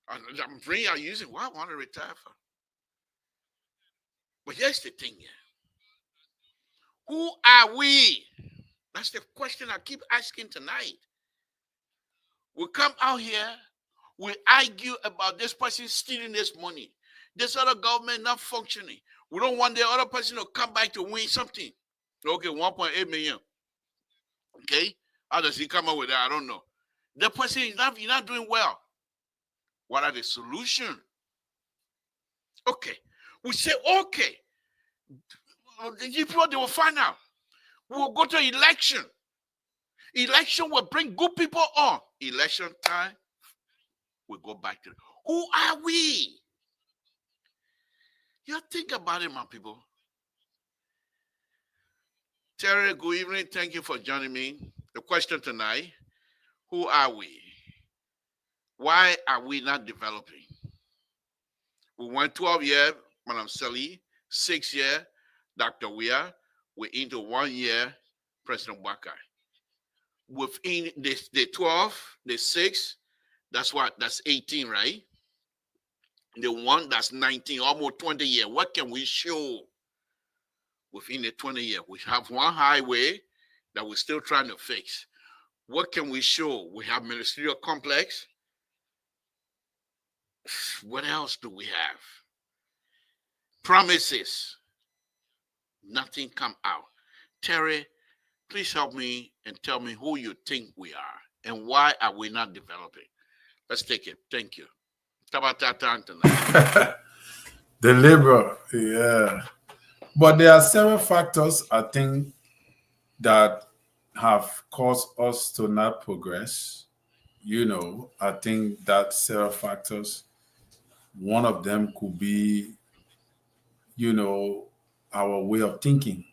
I'm free. I'm using what I want to retire for. But here's the thing here. Who are we? That's the question I keep asking tonight. We come out here, we argue about this person stealing this money, this other government not functioning. We don't want the other person to come back to win something. Okay, 1.8 million. Okay, how does he come up with that? I don't know. The person is not doing well. What are the solutions? Okay, we say, okay, the people, they will find out. We will go to election. Election will bring good people on. Election time, we go back to who are we? You think about it, my people. Terry, good evening. Thank you for joining me. The question tonight, who are we? Why are we not developing? We went 12 years, Madam Sally, 6 years, Dr. Weah. We're into 1 year, President Wakai. Within the 12, the 6, that's 18, right? The 1, that's 19, almost 20 years. What can we show within the 20 years? We have one highway that we're still trying to fix. What can we show? We have ministerial complex. What else do we have? Promises. Nothing come out. Terry, please help me and tell me who you think we are and why are we not developing. Let's take it. Thank you. The Liberal, yeah. But there are several factors, I think, that have caused us to not progress. I think that several factors. One of them could be, our way of thinking,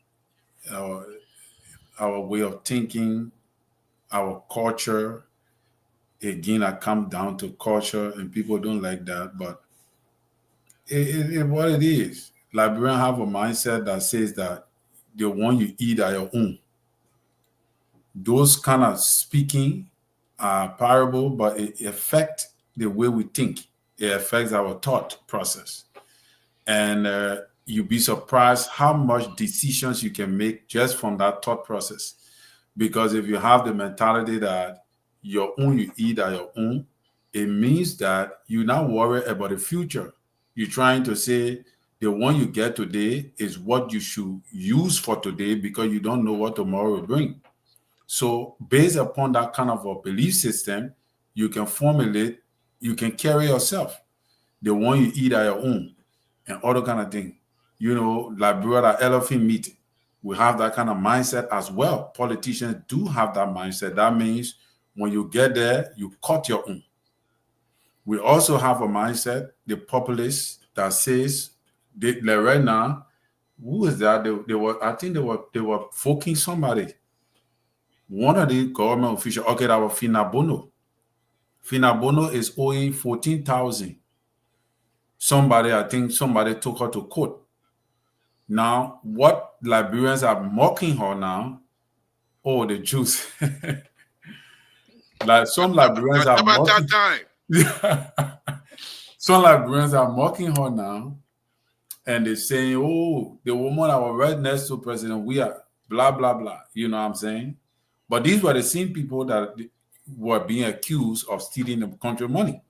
our way of thinking, our culture. Again, I come down to culture, and people don't like that, but what it is. Liberians have a mindset that says that the one you eat are your own. Those kind of speaking are parable, but it affects the way we think. It affects our thought process. And you'll be surprised how much decisions you can make just from that thought process. Because if you have the mentality that your own you eat are your own, it means that you're not worried about the future. You're trying to say the one you get today is what you should use for today because you don't know what tomorrow will bring. So based upon that kind of a belief system, you can formulate, you can carry yourself. The one you eat are your own and other kind of thing. Like brother elephant meat, we have that kind of mindset as well. Politicians do have that mindset. That means when you get there, you cut your own. We also have a mindset, the populace that says, right now, who is that? I think they were foking somebody. One of the government officials, okay, that was Fina Bono. Finabono is owing 14,000. I think somebody took her to court. Now, what Liberians are mocking her now? Oh, the Jews. Like some Liberians are About that mocking. time. Some Liberians are mocking her now, and they're saying, "Oh, the woman that was right next to President Weah, blah blah blah." You know what I'm saying? But these were the same people that were being accused of stealing the country money.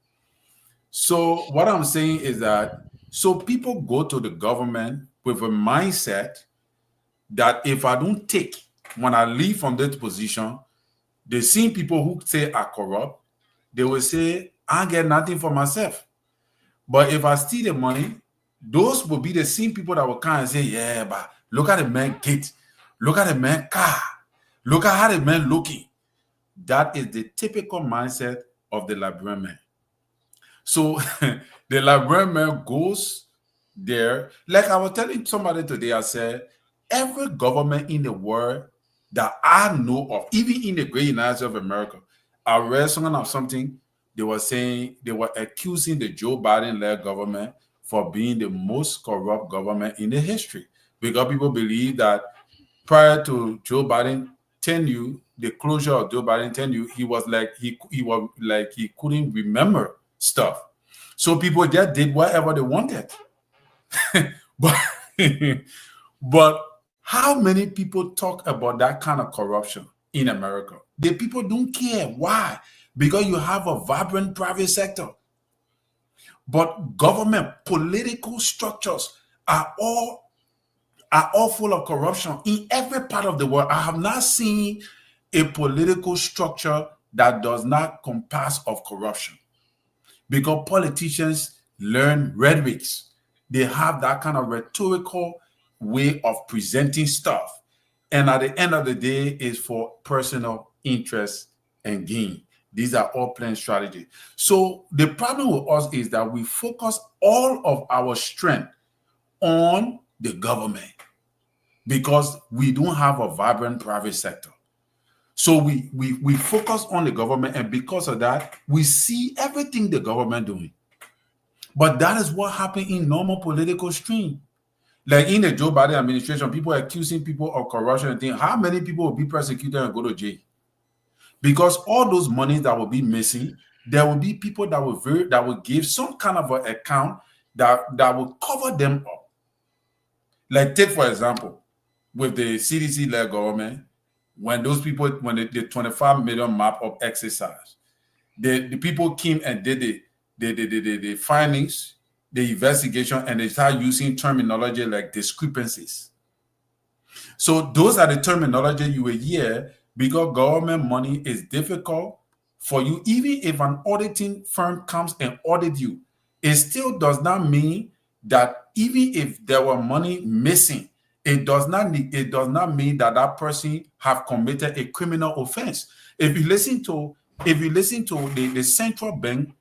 So what I'm saying is that so people go to the government with a mindset that if I don't take, when I leave from that position, they see people who say are corrupt, they will say, I get nothing for myself. But if I steal the money, those will be the same people that will come and say, yeah, but look at the man gate, look at the man car, look at how the man looking. That is the typical mindset of the Liberian man. So the Liberian man goes there. Like I was telling somebody today, I said, every government in the world that I know of, even in the great United States of America, I read something, they were saying, they were accusing the Joe Biden-led government for being the most corrupt government in the history. Because people believe that prior to Joe Biden tenure, the closure of Joe Biden tenure, he was like he couldn't remember stuff. So people just did whatever they wanted. but but how many people talk about that kind of corruption in America? The people don't care. Why? Because you have a vibrant private sector. But government, political structures are all full of corruption in every part of the world. I have not seen a political structure that does not compass of corruption. Because politicians learn rhetorics. They have that kind of rhetorical way of presenting stuff. And at the end of the day, is for personal interest and gain. These are all planned strategies. So the problem with us is that we focus all of our strength on the government because we don't have a vibrant private sector. So we focus on the government, and because of that, we see everything the government doing. But that is what happened in normal political stream. Like in the Joe Biden administration, people are accusing people of corruption and things. How many people will be persecuted and go to jail? Because all those monies that will be missing, there will be people that will give some kind of an account that will cover them up. Like take for example, with the CDC-led government, when those people, when the 25 million map of exercise, the people came and did the findings, the investigation, and they start using terminology like discrepancies. So those are the terminology you will hear because government money is difficult for you. Even if an auditing firm comes and audit you, it still does not mean that even if there were money missing, it does not mean that that person have committed a criminal offense. If you listen to the central bank,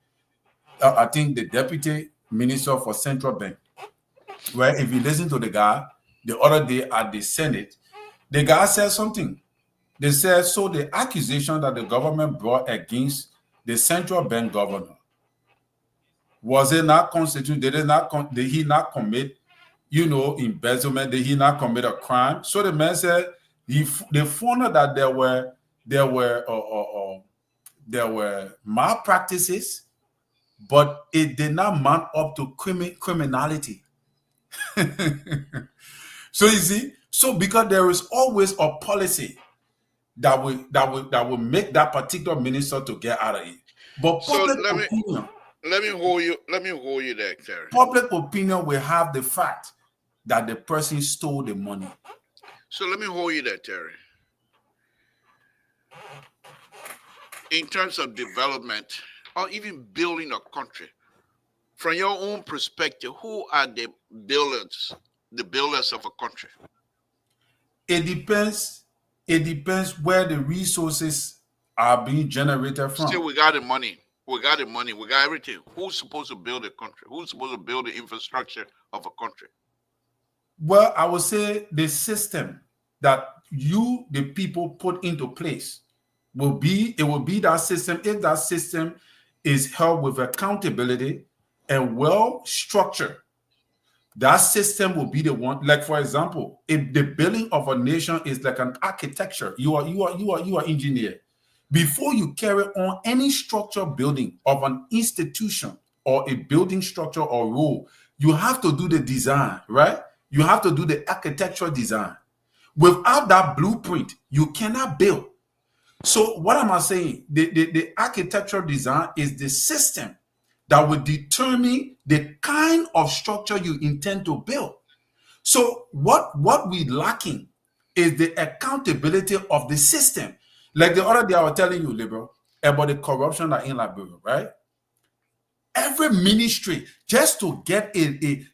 I think the deputy minister for central bank, where if you listen to the guy the other day at the Senate, the guy said something. They said, so the accusation that the government brought against the central bank governor, was it not constitute? Did he not commit, embezzlement? Did he not commit a crime? So the man said they found out that there were malpractices, but it did not mount up to criminality. So you see, because there is always a policy that will make that particular minister to get out of it. But public opinion. Let me hold you there, Terry. Public opinion will have the fact that the person stole the money. So let me hold you there, Terry. In terms of development or even building a country, from your own perspective, who are the builders of a country? It depends where the resources are being generated from. Still, we got the money. We got everything. Who's supposed to build a country? Who's supposed to build the infrastructure of a country? Well, I would say the system that the people, put into place will be that system. If that system is held with accountability and well structured, that system will be the one. Like for example, if the building of a nation is like an architecture, you are engineer. Before you carry on any structure building of an institution or a building structure or rule, you have to do the design, right? You have to do the architectural design. Without that blueprint, you cannot build. So what am I saying? The architectural design is the system that will determine the kind of structure you intend to build. So what we lacking is the accountability of the system. Like the other day I was telling you, Liberal, about the corruption that in Liberia, right? Every ministry just to get a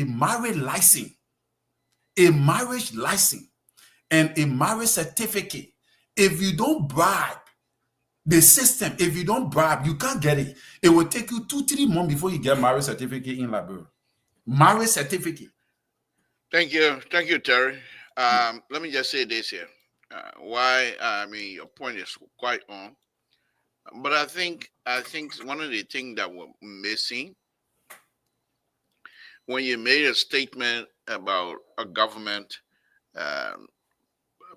marriage license, and a marriage certificate. If you don't bribe the system, if you don't bribe, you can't get it. It will take you 2-3 months before you get marriage certificate in Liberia. Marriage certificate. Thank you, Terry. Let me just say this here. Your point is quite on, but I think one of the things that we're missing when you made a statement about a government,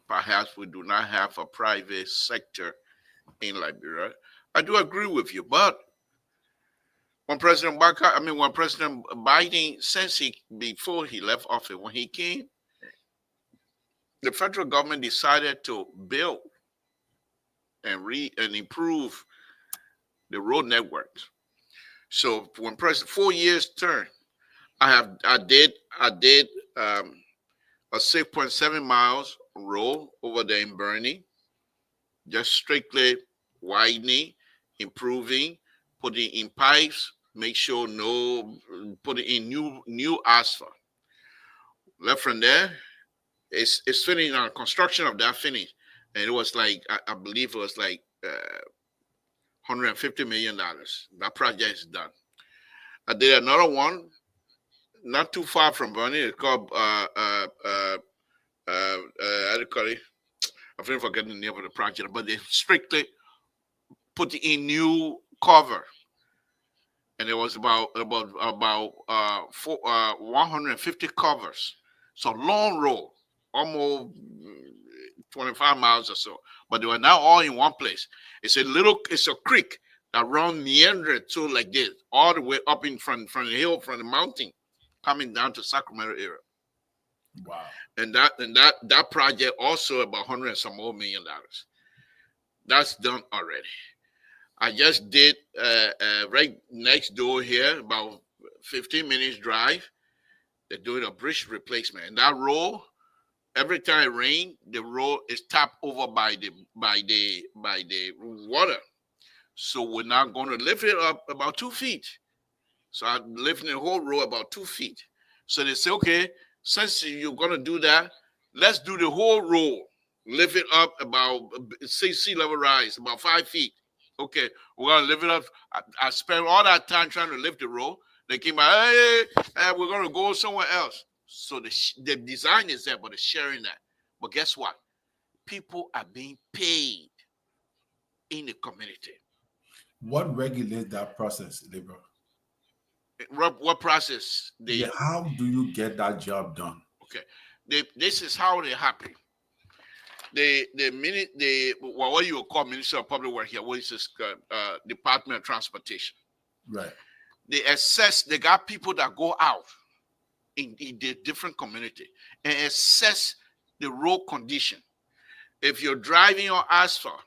perhaps we do not have a private sector in Liberia. I do agree with you, but when President Biden, before he left office, when he came, the federal government decided to build and improve the road networks. So when President 4 years term, I did a 6.7 miles road over there in Bernie, just strictly widening, improving, putting in pipes, make sure putting in new asphalt. Left from there, it's finished on construction of that finish, and it was like I believe it was like $150 million. That project is done. I did another one, not too far from Bernie. It's called how do you call it? I forget the name of the project, but they strictly put in new cover, and it was about 150 covers. So long road, almost 25 miles or so, but they were now all in one place. It's a creek that runs meandering to like this, all the way up in from the hill, from the mountain, coming down to Sacramento area. Wow. And that project also about $100 and some more million. That's done already. I just did right next door here, about 15 minutes drive. They're doing a bridge replacement. And that road, every time it rains, the road is tapped over by the water. So we're now going to lift it up about 2 feet. So I'm lifting the whole road about 2 feet. So they say, okay, since you're going to do that, let's do the whole road. Lift it up about, say, sea level rise, about 5 feet. Okay, we're going to lift it up. I spent all that time trying to lift the road. They came out, hey, we're going to go somewhere else. So the design is there, but it's sharing that. But guess what? People are being paid in the community. What regulates that process, Liberal? What process? How do you get that job done? Okay, this is how they happen. What you call Minister of Public Works here, what is this Department of Transportation? Right. They got people that go out in the different community and assess the road condition. If you're driving on asphalt,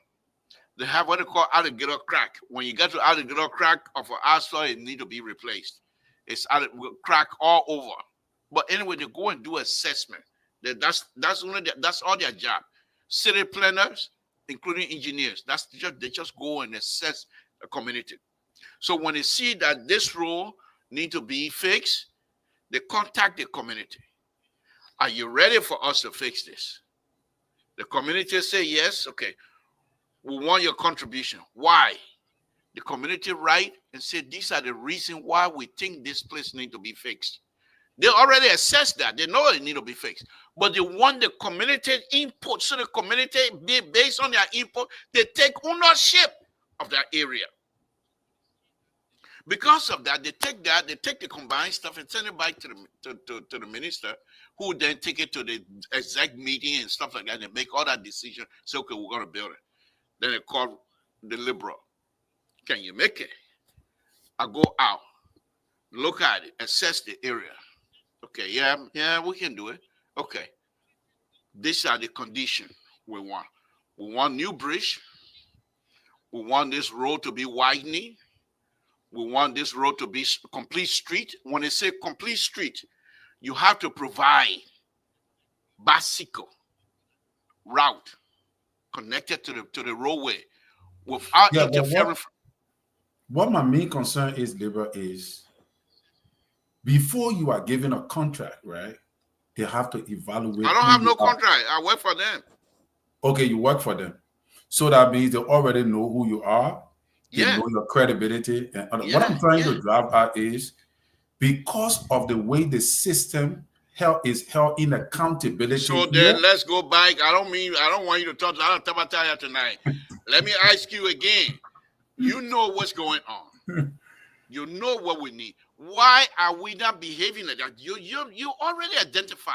they have what they call alligator crack. When you get to alligator crack of an asphalt, it need to be replaced. It's crack all over. But anyway, they go and do assessment. That's all their job. City planners, including engineers, they just go and assess the community. So when they see that this road need to be fixed, they contact the community. Are you ready for us to fix this? The community say yes. Okay, we want your contribution. Why? The community write and say these are the reasons why we think this place need to be fixed. They already assessed that. They know it need to be fixed. But they want the community input. So the community, based on their input, they take ownership of that area. Because of that, they take the combined stuff and send it back to the minister, who then take it to the exec meeting and stuff like that, and make all that decision. Say, okay, we're going to build it. Then they call the liberal. Can you make it? I go out, look at it, assess the area. Okay, yeah, we can do it. Okay, these are the conditions we want. We want new bridge. We want this road to be widening. We want this road to be complete street. When they say complete street, you have to provide bicycle route connected to the roadway without interfering. What my main concern is, Liberal, is before you are given a contract, right? They have to evaluate. I don't have no contract. I work for them. Okay, you work for them. So that means they already know who you are. They know your credibility. And what I'm trying to drive at is, because of the way the system is held in accountability. So then let's go back. I don't want you to talk about tonight. Let me ask you again. You know what's going on. You know what we need. Why are we not behaving like that? You already identify.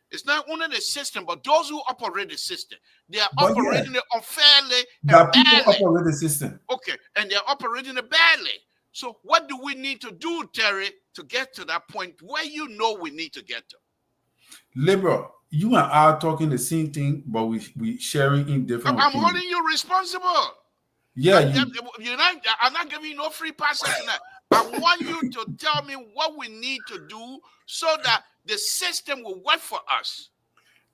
It's not only the system, but those who operate the system. They are operating it unfairly and badly. People operate the system. Okay, and they're operating it badly. So what do we need to do, Terry, to get to that point where you know we need to get to? Liberal, you and I are talking the same thing, but we sharing in different I'm holding you responsible. Yeah, I'm not giving you no free passes tonight. I want you to tell me what we need to do so that the system will work for us.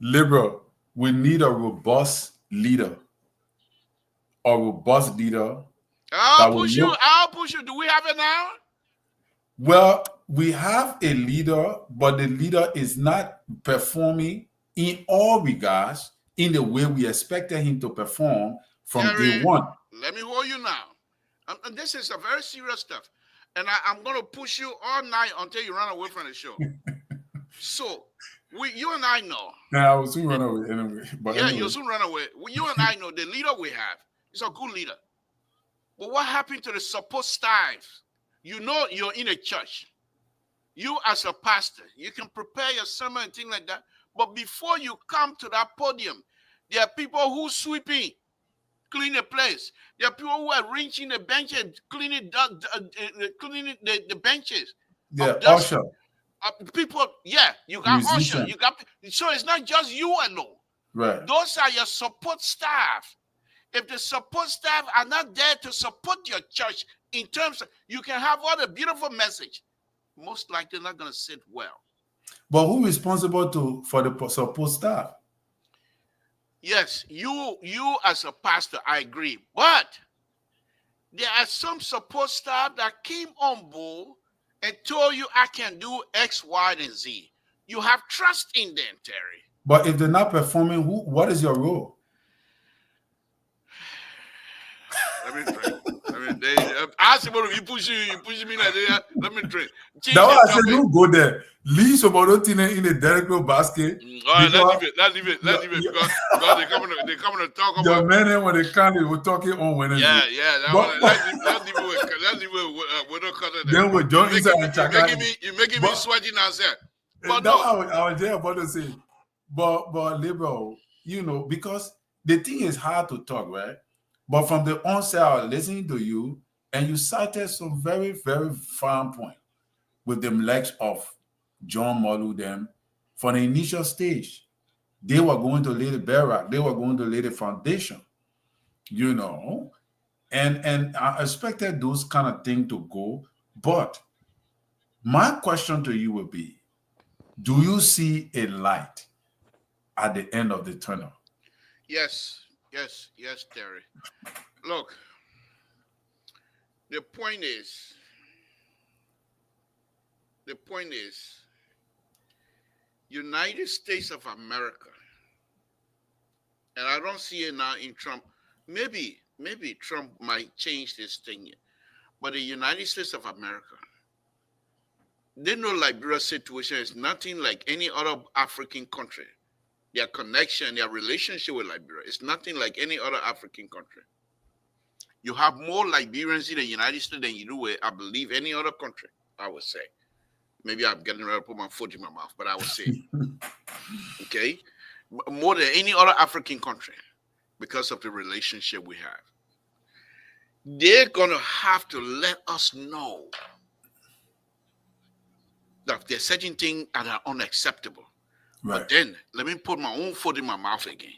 Liberal, we need a robust leader. A robust leader. I'll push you. Do we have it now? Well, we have a leader, but the leader is not performing in all regards in the way we expected him to perform from day one. Let me hold you now. And this is a very serious stuff. And I'm going to push you all night until you run away from the show. So, you and I know. Nah, I will soon run away anyway. But anyway. You'll soon run away. You and I know the leader we have is a good leader. But what happened to the support staff? You know you're in a church. You as a pastor, you can prepare your sermon and things like that. But before you come to that podium, there are people who sweeping, clean the place. There are people who are arranging the benches, cleaning the benches. Yeah, usher. People, you got usher. So it's not just you alone. Right. Those are your support staff. If the support staff are not there to support your church in terms of, you can have all the beautiful message, most likely not going to sit well. But who is responsible for the support staff? Yes, you as a pastor, I agree. But there are some support staff that came on board and told you I can do X, Y, and Z. You have trust in them, Terry. But if they're not performing, what is your role? Let me drink. I suppose you push me like that. Let me drink. That's why I said don't go there. Leave some other thing in the direct basket. All right, let's leave it. Because they're coming to talk about. The men when they come, they were talking on Wednesday. Yeah. Let's leave it with no cutter. Then we join inside and check out. You're making me sweaty now, sir. But no, I was there about to say, but liberal, because the thing is hard to talk, right? But from the onset, I was listening to you, and you cited some very, very fine point with them legs of John Malu them for the initial stage. They were going to lay the barrack. They were going to lay the foundation, and I expected those kind of things to go. But my question to you would be, do you see a light at the end of the tunnel? Yes, Terry. Look, the point is, United States of America, and I don't see it now in Trump. Maybe Trump might change this thing, but the United States of America, they know Liberia's situation is nothing like any other African country. Their connection, their relationship with Liberia is nothing like any other African country. You have more Liberians in the United States than you do with, I believe, any other country, I would say. Maybe I'm getting ready to put my foot in my mouth, but I would say, okay, more than any other African country because of the relationship we have. They're going to have to let us know that there's certain things that are unacceptable. Right. But then, let me put my own foot in my mouth again.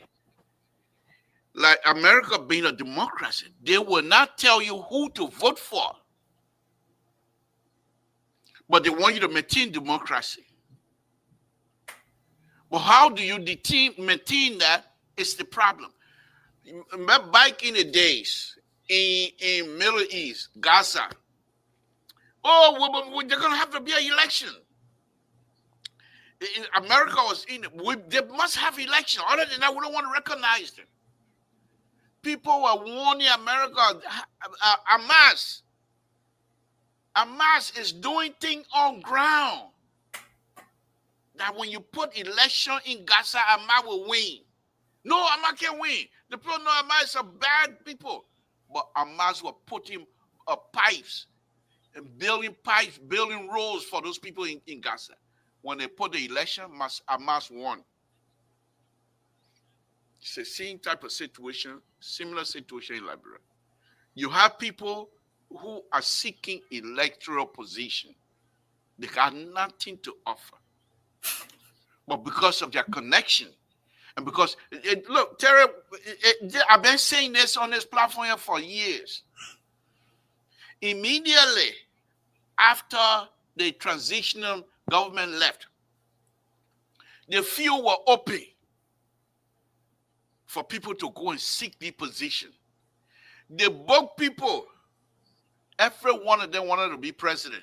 Like America being a democracy, they will not tell you who to vote for. But they want you to maintain democracy. But how do you maintain that is the problem. Back in the days, in Middle East, Gaza, they're going to have to be an election. America was in it. They must have election. Other than that, we don't want to recognize them. People were warning America, Hamas is doing things on ground. That when you put election in Gaza, Hamas will win. No, Hamas can't win. The people know Hamas are bad people. But Hamas were putting pipes and building roads for those people in Gaza. When they put the election, Hamas won. It's the same type of situation, similar situation in Liberia. You have people who are seeking electoral position. They got nothing to offer. But because of their connection, and because, look, Terry, I've been saying this on this platform here for years. Immediately after the transitional government left, the field were open for people to go and seek the position. The book people, every one of them wanted to be president.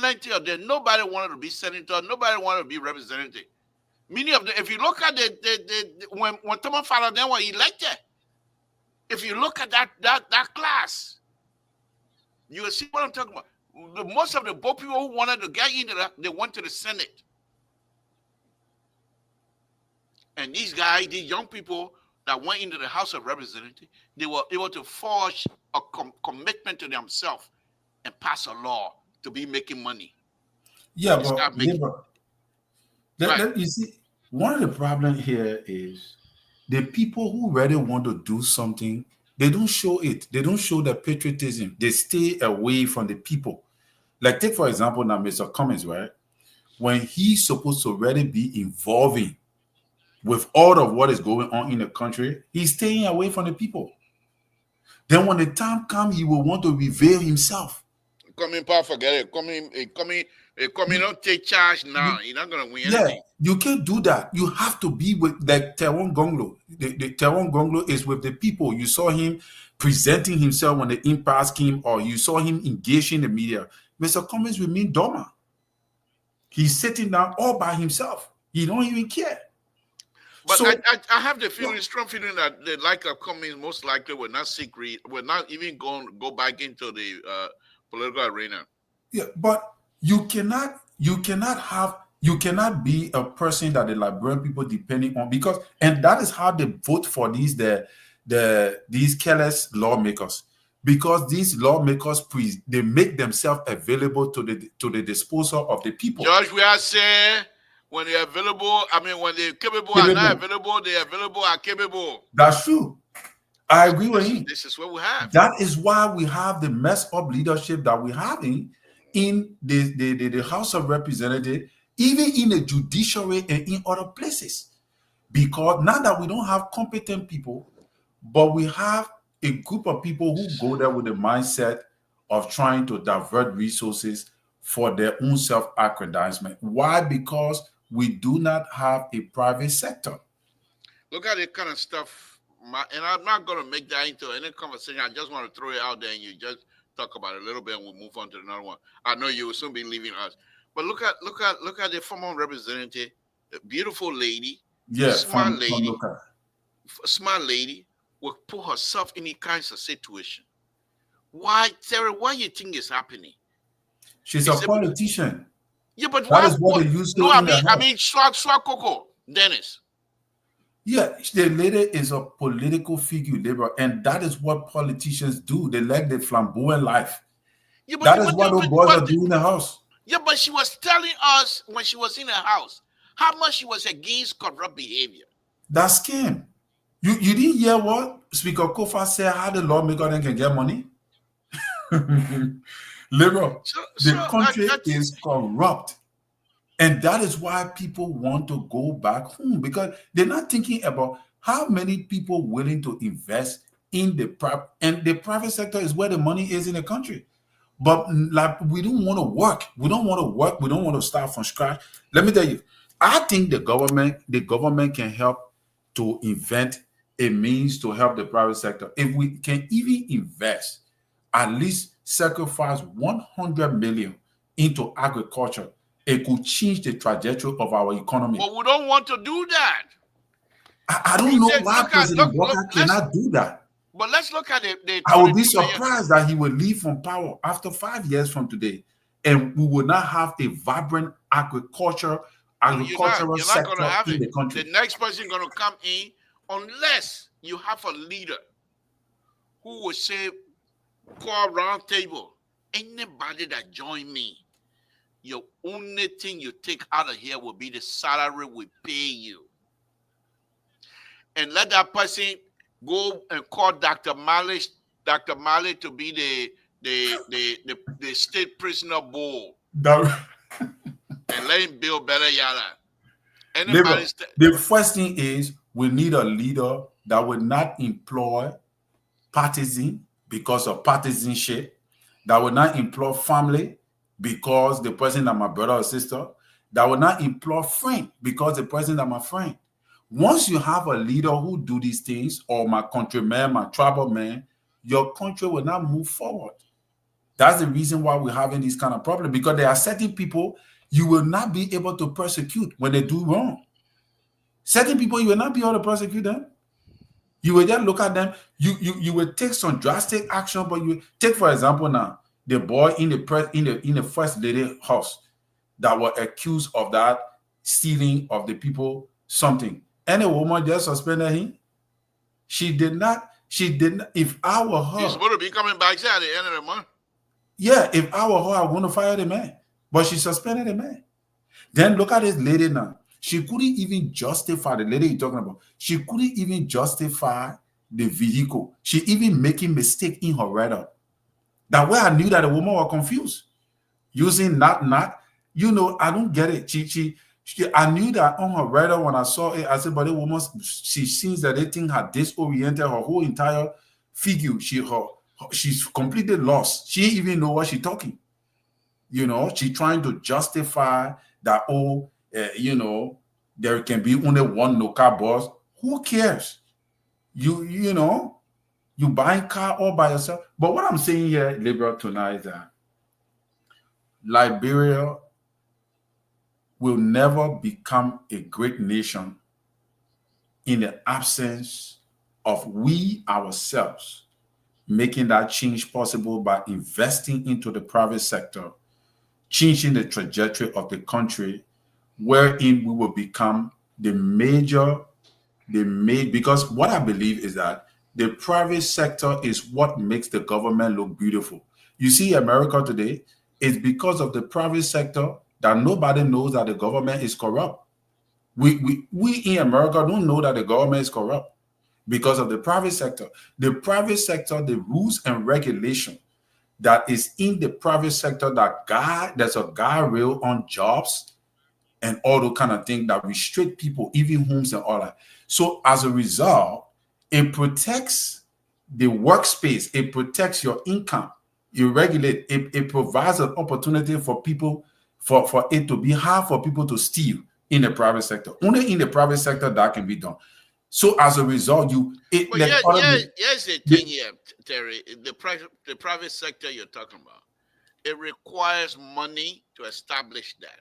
Plenty of them. Nobody wanted to be senator. Nobody wanted to be representative. Many of them, if you look at when Thomas Father then were elected, if you look at that class, you will see what I'm talking about. Most of the book people who wanted to get into that, they went to the Senate. And these guys, these young people that went into the House of Representatives, they were able to forge a commitment to themselves and pass a law to be making money. Yeah, but you see, one of the problems here is the people who really want to do something, they don't show it. They don't show the patriotism. They stay away from the people. Like, take for example now, Mr. Cummings, right? When he's supposed to really be involving with all of what is going on in the country, he's staying away from the people. Then when the time comes, he will want to reveal himself. Come in, Paul, forget it. Come in, don't take charge now. You're not going to win anything. Yeah, you can't do that. You have to be with, like Teron Gonglo. The Teron Gonglo is with the people. You saw him presenting himself when the impasse came, or you saw him engaging the media. Mr. Cummings remain dormant. He's sitting down all by himself. He don't even care. But so, I have the feeling, strong feeling that the like of Cummings most likely will not even go back into the political arena. Yeah, but you cannot be a person that the Liberian people depending on, because, and that is how they vote for these careless lawmakers, because these lawmakers they make themselves available to the disposal of the people. George, we are saying when they're available, when they're capable are not available, they're available are capable. That's true. I agree with him. This is what we have. That is why we have the messed up leadership that we have in the House of Representatives, even in the judiciary and in other places. Because now that we don't have competent people, but we have a group of people who go there with the mindset of trying to divert resources for their own self-aggrandizement. Why? Because we do not have a private sector. Look at the kind of stuff, and I'm not going to make that into any conversation. I just want to throw it out there and you just talk about it a little bit and we'll move on to another one. I know you will soon be leaving us. But look at the former representative, a beautiful lady, smart lady, will put herself in any kinds of situation. Why, Terry, what do you think is happening? She's a politician. Yeah, but that is what they used to. No, Swag Coco, Dennis. Yeah, the lady is a political figure, Libra, and that is what politicians do. They like the flamboyant life. Yeah, That is what those boys are doing in the house. yeah, but she was telling us when she was in her house how much she was against corrupt behavior. That's scam. You didn't hear what Speaker Kofa said how the lawmaker then can get money? Liberal, the country That's is corrupt. And that is why people want to go back home because they're not thinking about how many people willing to invest in the private, and the private sector is where the money is in the country. But like we don't want to work. We don't want to work. We don't want to start from scratch. Let me tell you, I think the government can help to invent a means to help the private sector. If we can even invest, at least sacrifice 100 million into agriculture, it could change the trajectory of our economy. but we don't want to do that. I don't know why President Walker let's cannot do that. but let's look at the I would be 22 million. surprised that he will leave from power after 5 years from today, and we will not have a vibrant agricultural You're not sector going to have in it. the country. The next person going to come in unless you have a leader who will say, call round table. Anybody that join me, your only thing you take out of here will be the salary we pay you. And let that person go and call Dr. Malley to be the state prisoner board and let him build better yada. Labor, the first thing is we need a leader that will not employ partisan because of partisanship, that will not employ family because the person is my brother or sister, that will not employ friend because the person is my friend. Once you have a leader who do these things, or my countryman, my tribal man, your country will not move forward. That's the reason why we're having this kind of problem, because there are certain people you will not be able to persecute when they do wrong. Certain people, you will not be able to persecute them. You will just look at them. You will take some drastic action, but you take, for example, now the boy in the first lady house that were accused of that stealing of the people something. And a woman just suspended him. She did not. If I were her, he's supposed to be coming back at the end of the month. Yeah, if I were her, I want to fire the man. But she suspended the man. Then look at this lady now. She couldn't even justify, the lady you're talking about, she couldn't even justify the vehicle. She even making mistake in her write-up. That way I knew that the woman was confused. Using not, I don't get it. I knew that on her write-up when I saw it, I said, but the woman, she seems that the thing had disoriented her whole entire figure. She's completely lost. She didn't even know what she's talking. She's trying to justify that, there can be only one local boss. Who cares? You buying car all by yourself. But what I'm saying here, Liberal, tonight is that Liberia will never become a great nation in the absence of we ourselves making that change possible by investing into the private sector, changing the trajectory of the country, wherein we will become because what I believe is that the private sector is what makes the government look beautiful. You see, America today, it's because of the private sector that nobody knows that the government is corrupt. We in America don't know that the government is corrupt because of the private sector. The private sector, the rules and regulation that is in the private sector, there's a guardrail on jobs and all those kind of things that restrict people, even homes and all that. So as a result, it protects the workspace, it protects your income, you regulate, it provides an opportunity for people, for it to be hard for people to steal in the private sector. Only in the private sector that can be done. So as a result, here's the thing here, Terry. The private sector you're talking about, it requires money to establish that.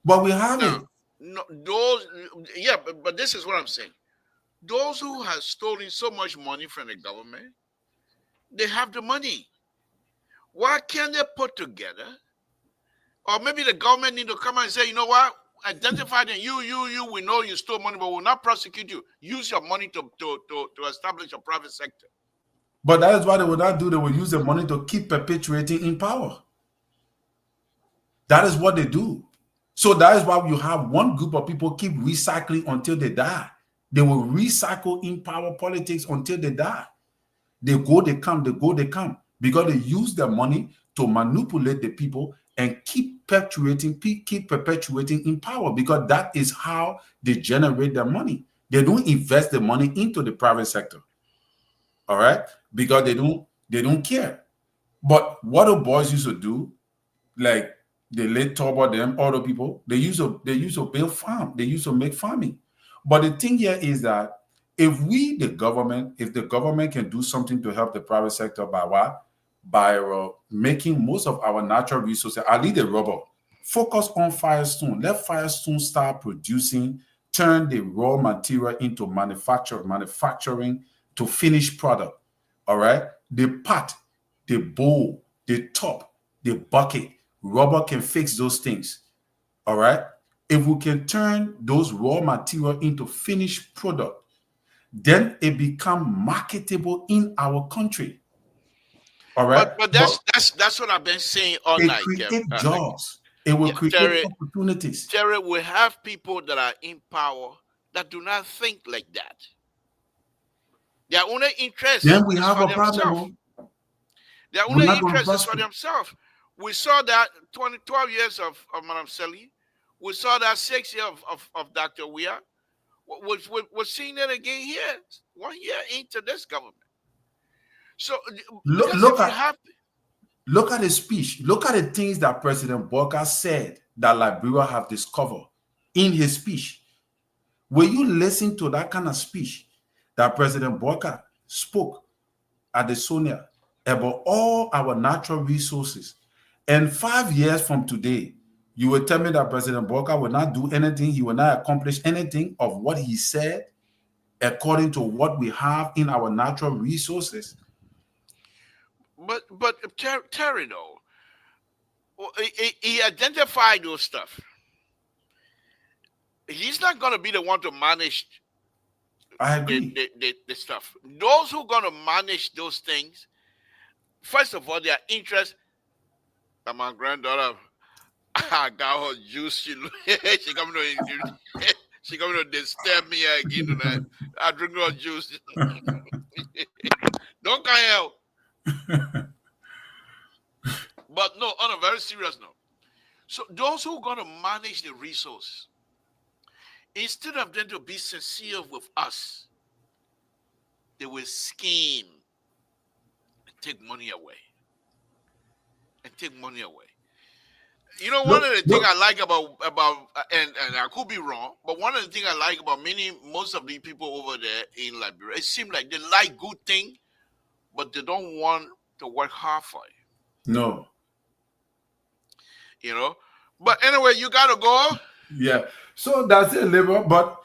But we have now, it. No, but this is what I'm saying. Those who have stolen so much money from the government, they have the money. Why can't they put together? Or maybe the government need to come and say, you know what? identify them. You. We know you stole money, but we'll not prosecute you. Use your money to establish a private sector. But that is what they will not do. They will use the money to keep perpetuating in power. That is what they do. So that is why you have one group of people keep recycling until they die. They will recycle in power politics until they die. They go, they come, they go, they come. Because they use their money to manipulate the people and keep perpetuating in power, because that is how they generate their money. They don't invest the money into the private sector. All right? Because they don't care. But what the boys used to do, like the late Turbo, them other people, they used to build farm. They used to make farming. But the thing here is that if the government can do something to help the private sector by what? By making most of our natural resources, I lead the rubber. Focus on Firestone. Let Firestone start producing, turn the raw material into manufacturing to finished product. All right? The pot, the bowl, the top, the bucket, rubber can fix those things. All right? If we can turn those raw material into finished product, then it become marketable in our country. All right? But that's what I've been saying all it night. Create jobs. It will create opportunities. Terry, we have people that are in power that do not think like that. Their only interest Then we is have for a problem. themselves. Their only interest is for themselves. We saw that 12 years of Madam Sally. We saw that 6 years of Dr. Weir. We're seeing it again here, 1 year into this government. So look at his speech. Look at the things that President Boka said that Liberia have discovered in his speech. When you listen to that kind of speech that President Boka spoke at the Sonia about all our natural resources, and 5 years from today, you will tell me that President Boka will not do anything, he will not accomplish anything of what he said according to what we have in our natural resources? But Terry, though, he identified those stuff. He's not going to be the one to manage the stuff. Those who are going to manage those things, first of all, their interest. My granddaughter, I got her juice. She coming to disturb me again tonight. I drink her juice. Don't come out. But no, on a very serious note. So those who are going to manage the resource, instead of them to be sincere with us, they will scheme and take money away. You know, one of the things I like about and I could be wrong, but one of the things I like about most of the people over there in Liberia, it seems like they like good things, but they don't want to work hard for it. No. You know? But anyway, you gotta go. Yeah. So that's it, Liberia. But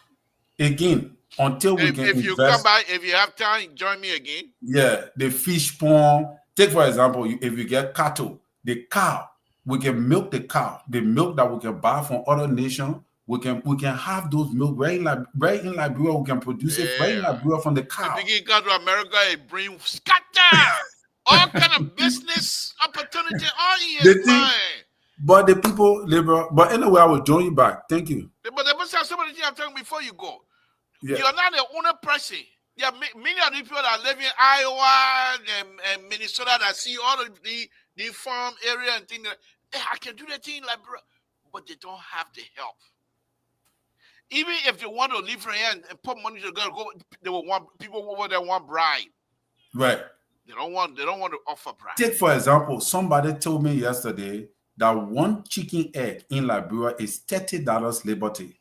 again, until we can if you come by, if you have time, join me again. Yeah, the fish pond. Take for example, if you get cattle, the cow, we can milk the cow. The milk that we can buy from other nations, we can have those milk right in Liberia. We can produce it right in Liberia from the cow. If you go to America, it brings scatter all kind of business opportunity all in mind. But the people, Liberia. But anyway, I will join you back. Thank you. But there must have some of the things I'm telling before you go. Yeah. You're not the only person. There are many of the people that live in Iowa and Minnesota that see all of the farm area and things. I can do that thing like, bro, but they don't have the help. Even if they want to leave from here and put money together, they will want people over there want bribe. Right. They don't want to offer bribe. Take for example, somebody told me yesterday that one chicken egg in Liberia is $30 liberty.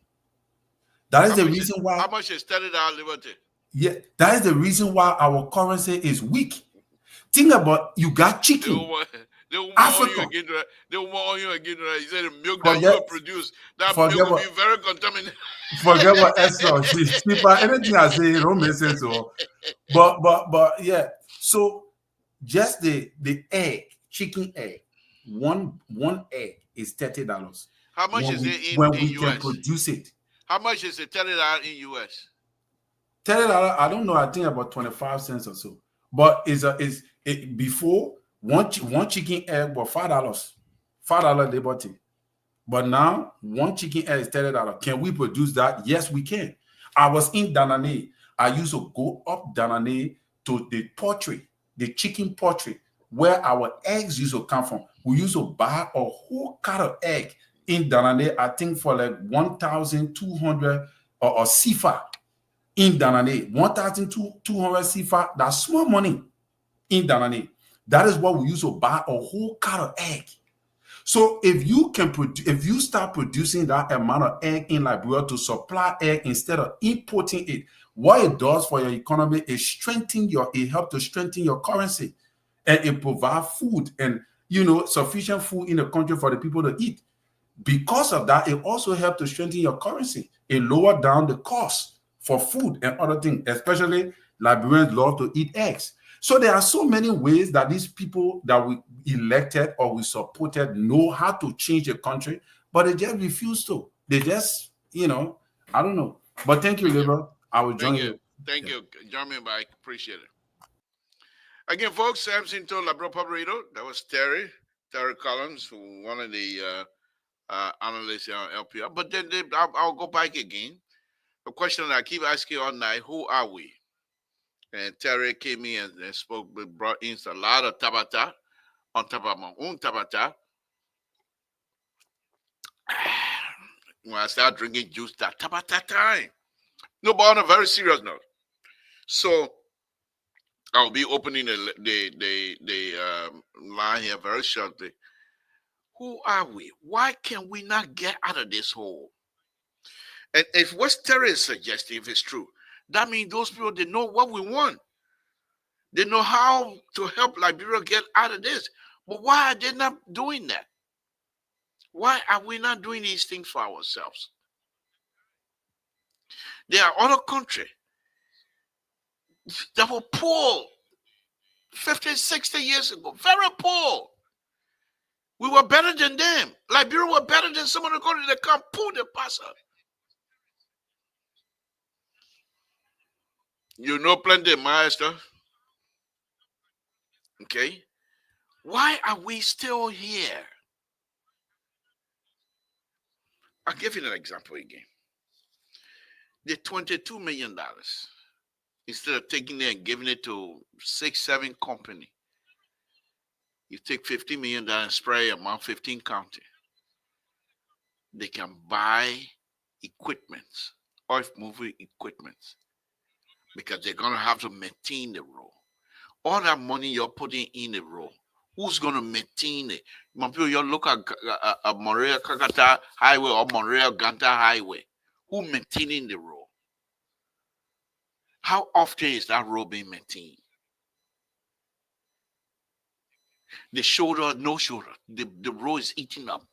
That is the reason why. How much is $30 liberty? Yeah, that is the reason why our currency is weak. Think about, you got chicken. They will want you again. They will want you again. You said the milk that you produce, that milk will be very contaminated. Forget what Esther. Anything I say, it don't make sense. But yeah. So just the egg, chicken egg, one egg is $30. How much is it when in we can US? produce it. How much is it $30 in US? $30, I don't know. I think about 25 cents or so. But before one chicken egg was $5 they bought it. But now one chicken egg is $30. Can we produce that? Yes, we can. I was in Danane. I used to go up Danane to the poultry, the chicken poultry, where our eggs used to come from. We used to buy a whole cut of egg in Danane, I think for like 1,200 or CFA in Danane. 1,200 CFA, that's small money in Danane. That is what we used to buy a whole cut of egg. So if you start producing that amount of egg in Liberia to supply egg instead of importing it, what it does for your economy is it helps to strengthen your currency, and it provides food and sufficient food in the country for the people to eat. Because of that, it also helps to strengthen your currency. It lower down the cost for food and other things, especially Liberians love to eat eggs. So there are so many ways that these people that we elected or we supported know how to change the country, but they just refuse to. They just, I don't know. But thank you, Liber. I will join you. Thank you. Join me, I appreciate it. Again, folks, Samson told Labro Paborito. That was Terry Collins, one of the analysts on LPR. But then I'll go back again. The question that I keep asking all night: who are we? And Terry came in and spoke, brought in a lot of tabata on top of my own tabata. When I start drinking juice, that tabata time. No, but on a very serious note. So I'll be opening the line here very shortly. Who are we? Why can we not get out of this hole? And if what Terry is suggesting, if it's true, that means those people, they know what we want. They know how to help Liberia get out of this. But why are they not doing that? Why are we not doing these things for ourselves? There are other countries that were poor 50, 60 years ago. Very poor. We were better than them. Liberia were better than some of the countries that can't pull the pass up. You know plenty, master. Okay. Why are we still here? I'll give you an example again. The $22 million, instead of taking it and giving it to 6, 7 companies, you take $50 million and spray among 15 counties. They can buy equipment, oil moving equipment, because they're going to have to maintain the road. All that money you're putting in the road, who's going to maintain it? People, you look at Montreal Kakata Highway or Montreal Ganta Highway. Who maintaining the road? How often is that road being maintained? The shoulder, no shoulder. The road is eating up.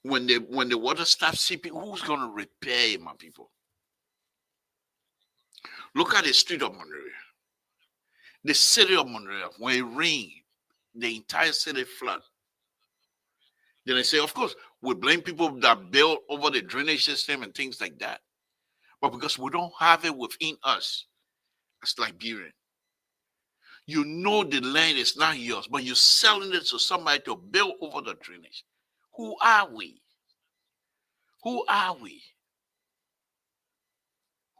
When the water stops seeping, who's going to repair it, my people? Look at the street of Montreal. The city of Montreal, when it rains, the entire city flood. Then I say, of course, we blame people that build over the drainage system and things like that. But because we don't have it within us, as Liberian. You know the land is not yours, but you're selling it to somebody to build over the drainage. Who are we? Who are we?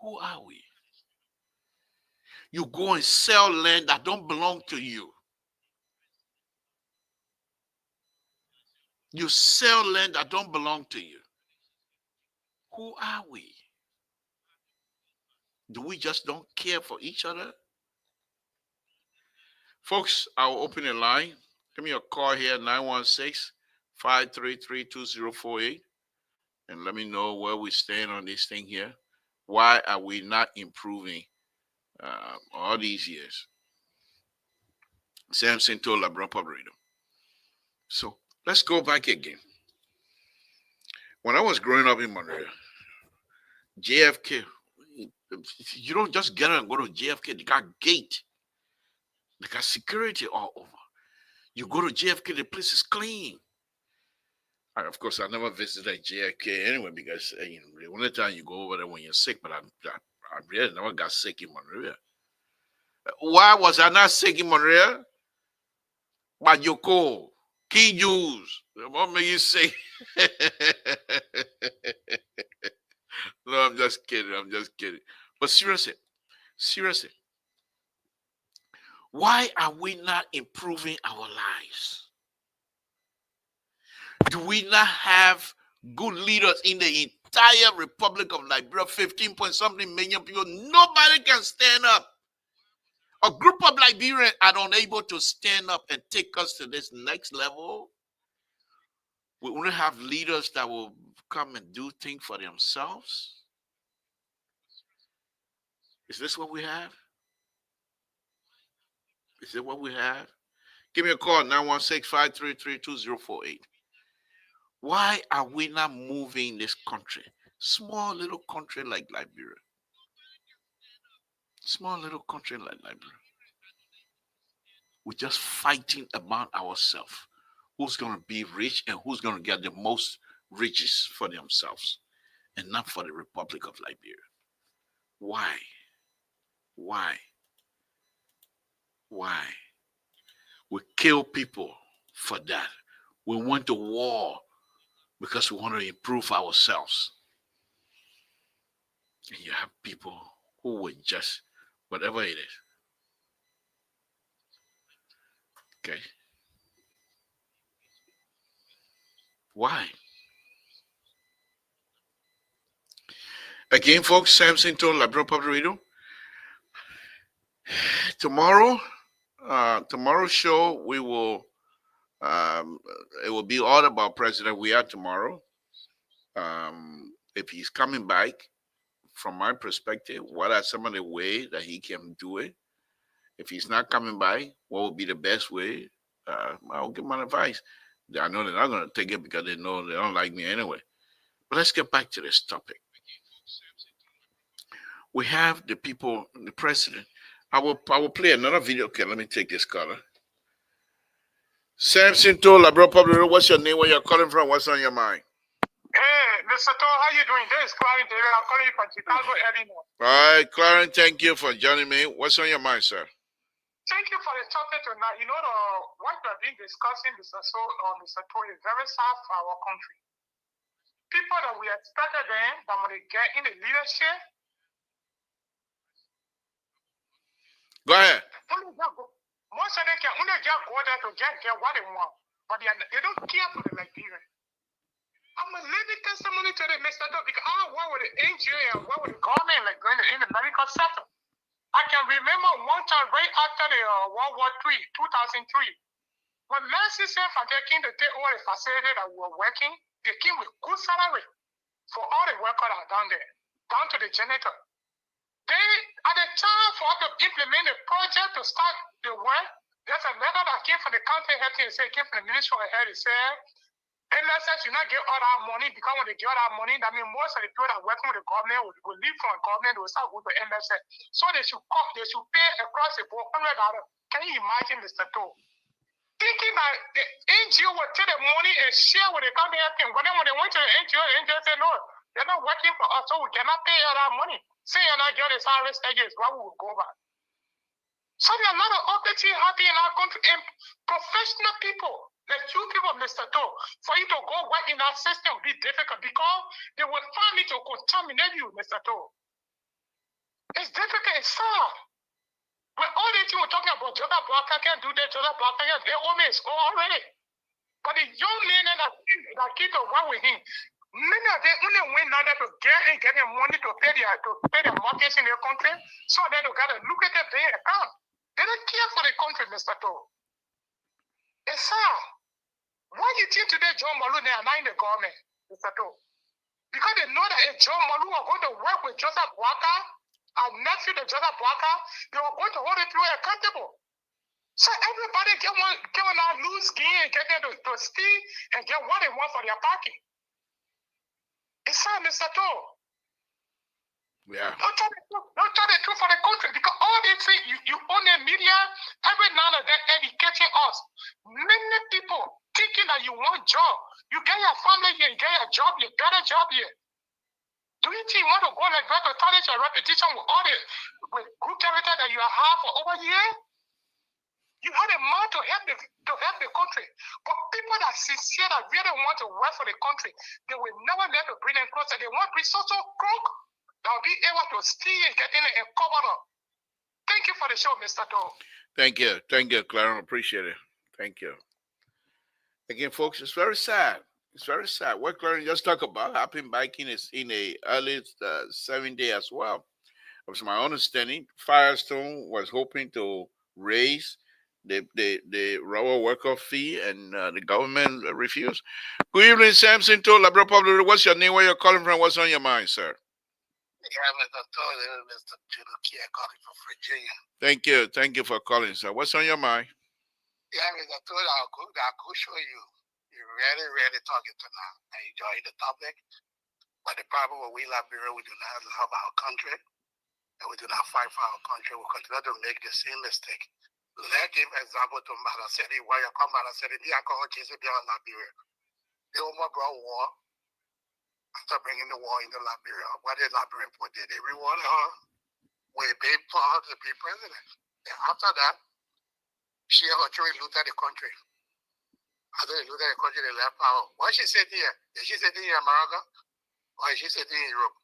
Who are we? You go and sell land that don't belong to you. You sell land that don't belong to you. Who are we? Do we just don't care for each other? Folks, I'll open a line. Give me a call here, 916-533-2048. And let me know where we stand on this thing here. Why are we not improving all these years? Samson told Labron Paborito. So let's go back again. When I was growing up in Montreal, JFK, you don't just get up and go to JFK. They got gate. They got security all over. You go to JFK, the place is clean. Of course, I never visited JFK anyway because the only time you go over there when you're sick. But I really never got sick in Monrovia. Why was I not sick in Monrovia? By Yoko, key Jews. What made you sick? No, I'm just kidding. I'm just kidding. But seriously, why are we not improving our lives? Do we not have good leaders in the entire Republic of Liberia? 15 point something million people. Nobody can stand up. A group of Liberians are unable to stand up and take us to this next level. We only have leaders that will come and do things for themselves. Is this what we have? Is it what we have? Give me a call, 916-533-2048. Why are we not moving this country? Small little country like Liberia. Small little country like Liberia. We're just fighting about ourselves. Who's going to be rich and who's going to get the most riches for themselves and not for the Republic of Liberia. Why? Why? Why? We kill people for that. We went to war because we want to improve ourselves. And you have people who will just, whatever it is. Okay. Why? Again, folks, Samson told Labrador Public Radio. Tomorrow's show, we will, it will be all about President We Are tomorrow. If he's coming back, from my perspective, what are some of the ways that he can do it? If he's not coming by, what would be the best way? I'll give my advice. I know they're not going to take it because they know they don't like me anyway. But let's get back to this topic. We have the people, the president. I will play another video. Okay, let me take this color. Samson told Labrador Public Radio, what's your name? Where you're calling from? What's on your mind? Hey, Mr. Toll, how you doing? This is Clarence David. I'm calling you from Chicago, Illinois. All right, Clarence, thank you for joining me. What's on your mind, sir? Thank you for the topic tonight. You know, what we have been discussing, Mr. Toll, is very sad for our country. People that we expected them, that when they get in the leadership. Go ahead. Most of them can only just go there to get what they want, but they don't care for the Liberian. I'm a living testimony to the Mr. Toll because I work with the NGO and work with the government like going in the medical sector. I can remember one time right after the World War III, 2003, when Mercy said for they came to take over the facility that we were working, they came with good salary for all the workers that are down there, down to the janitor. They, at the time for us to implement the project to start the work, there's a letter that came from the county health and it came from the Ministry of Health. It said, MSS should not get all that money because when they get all that money, that means most of the people that are working with the government will leave from the government, they will start going to MSS. So they should pay across the board $100. Can you imagine, Mr. Toll? Thinking that the NGO will take the money and share with the county health and when they went to the NGO said, no, they're not working for us, so we cannot pay all that money. Say you're not getting the salary stages, why we will go back? So there are a lot of opportunities happening in our country and professional people. The two people, Mr. Toll, for you to go work in that system will be difficult because they will find it to contaminate you, Mr. Toll. It's difficult, it's sad. When all the things we're talking about, Joseph Blocker can't do that, Joseph Blocker can't, they own it already. But the young men that keep to work with him, many of them only went now to get them money to pay their mortgage in their country, so they got to look at their bank account. They don't care for the country, Mr. Toll. It's sad. Why do you think today John Malu they are not in the government, Mr. Toll? Because they know that if John Malu are going to work with Joseph Walker, and nephew to Joseph Walker, they are going to hold it through accountable. So everybody get one out loose game and get them to steal and get what they want for their pocket. It's sad, Mr. Toll. Yeah. Don't try to do for the country because all they say you own the media every now and then educating us. Many people thinking that you want job. You get your family here, you get your job here, better job here. Do you think you want to go like that to tarnish your reputation with all the good character that you have for over here? You had a mind to help the country. But people that sincere that really want to work for the country, they will never let to bring them closer. They want to be so crook that will be able to steal and get in and cover up. Thank you for the show, Mr. Dole. Thank you, Clarence. Appreciate it. Thank you. Again, folks, it's very sad. It's very sad. What Clarence just talked about happened back in the early 70s as well. It was my understanding. Firestone was hoping to raise the railroad worker fee, and the government refused. Good evening, Samson. To Labrador Public. What's your name? Where you're calling from? What's on your mind, sir? Yeah, Mr. Tony, Mr. Chinukia calling from Virginia. Thank you for calling, sir. What's on your mind? Yeah, Mr. Tony, I'll go show you. You're really talking tonight. I enjoy the topic. But the problem with we Liberia, we do not love our country, and we do not fight for our country. We continue to make the same mistake. Let's give example to Maraseli. Why you come Maraseli? The alcohol cases beyond Liberia. They almost brought war after bringing the war into Liberia. What did Liberia put? Did they reward her? We paid for her to be president. And after that, she and her children looted the country. After they looted the country, they left power. What she said here? Is she sitting in America? Or is she sitting in Europe?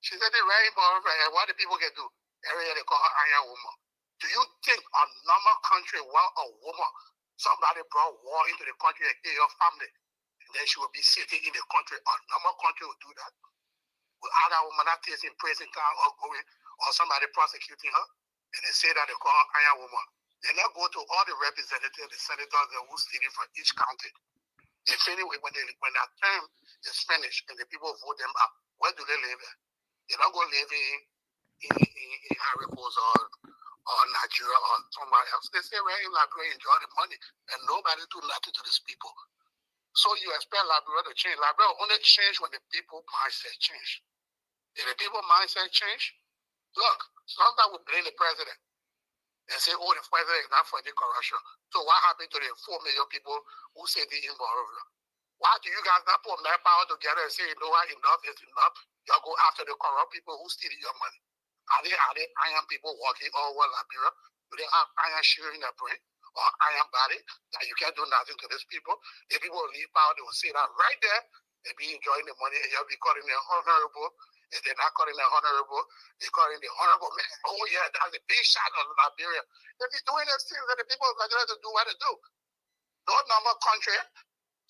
She said it's very important. And what the people can do? Every year they call her Iron Woman. Do you think a normal country, while a woman, somebody brought war into the country and kill your family, and then she will be sitting in the country? A normal country will do that. Will other woman not taking prison time or going, or somebody prosecuting her, and they say that they call her Iron Woman? Then they go to all the representatives, the senators, who sitting from each county. They finish when that term is finished and the people vote them up. Where do they live at? They don't go live in Ivory Coast or Nigeria or somewhere else. They say we're in Liberia, enjoy the money, and nobody do nothing to these people. So you expect Liberia to change. Liberia only change when the people mindset change. If the people mindset change, look, sometimes we blame the president and say, oh, the president is not fighting corruption. So what happened to the 4 million people who say they involved? Why do you guys not put manpower together and say, you know what, enough is enough? Y'all go after the corrupt people who steal your money. Are they iron people walking all over Liberia? Do they have iron shield in their brain or iron body that you can't do nothing to these people? The people will leave power, they will say that right there, they be enjoying the money and you'll be calling them honorable. If they're not calling them honorable, they're calling the honorable man. Oh yeah, that's a big shot of Liberia. If you're doing those things, then the people will continue to do what they do. No normal country,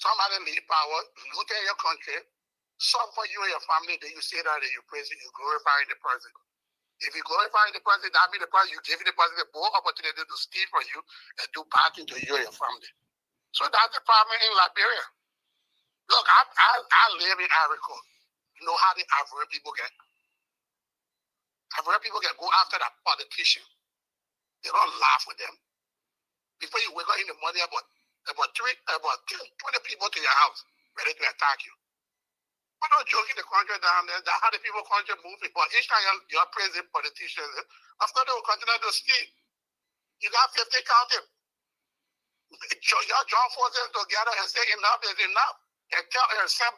somebody leave power, look at your country, suffer you and your family, then you say that and you praise it, you glorifying the president. If you glorify the president, that means the president, you give the president more opportunity to steal from you and do bad things to you and your family. So that's the problem in Liberia. Look, I live in Ivory Coast. You know how the Ivorian people get? Ivorian people can go after that politician. They don't laugh with them. Before you wake up in the morning, about 20 people to your house ready to attack you. I'm not joking the country down there. That's how the people country moving. But each time you're praising politicians, after they will continue to steal. You got 50 counties. Y'all join forces together and say enough is enough. And send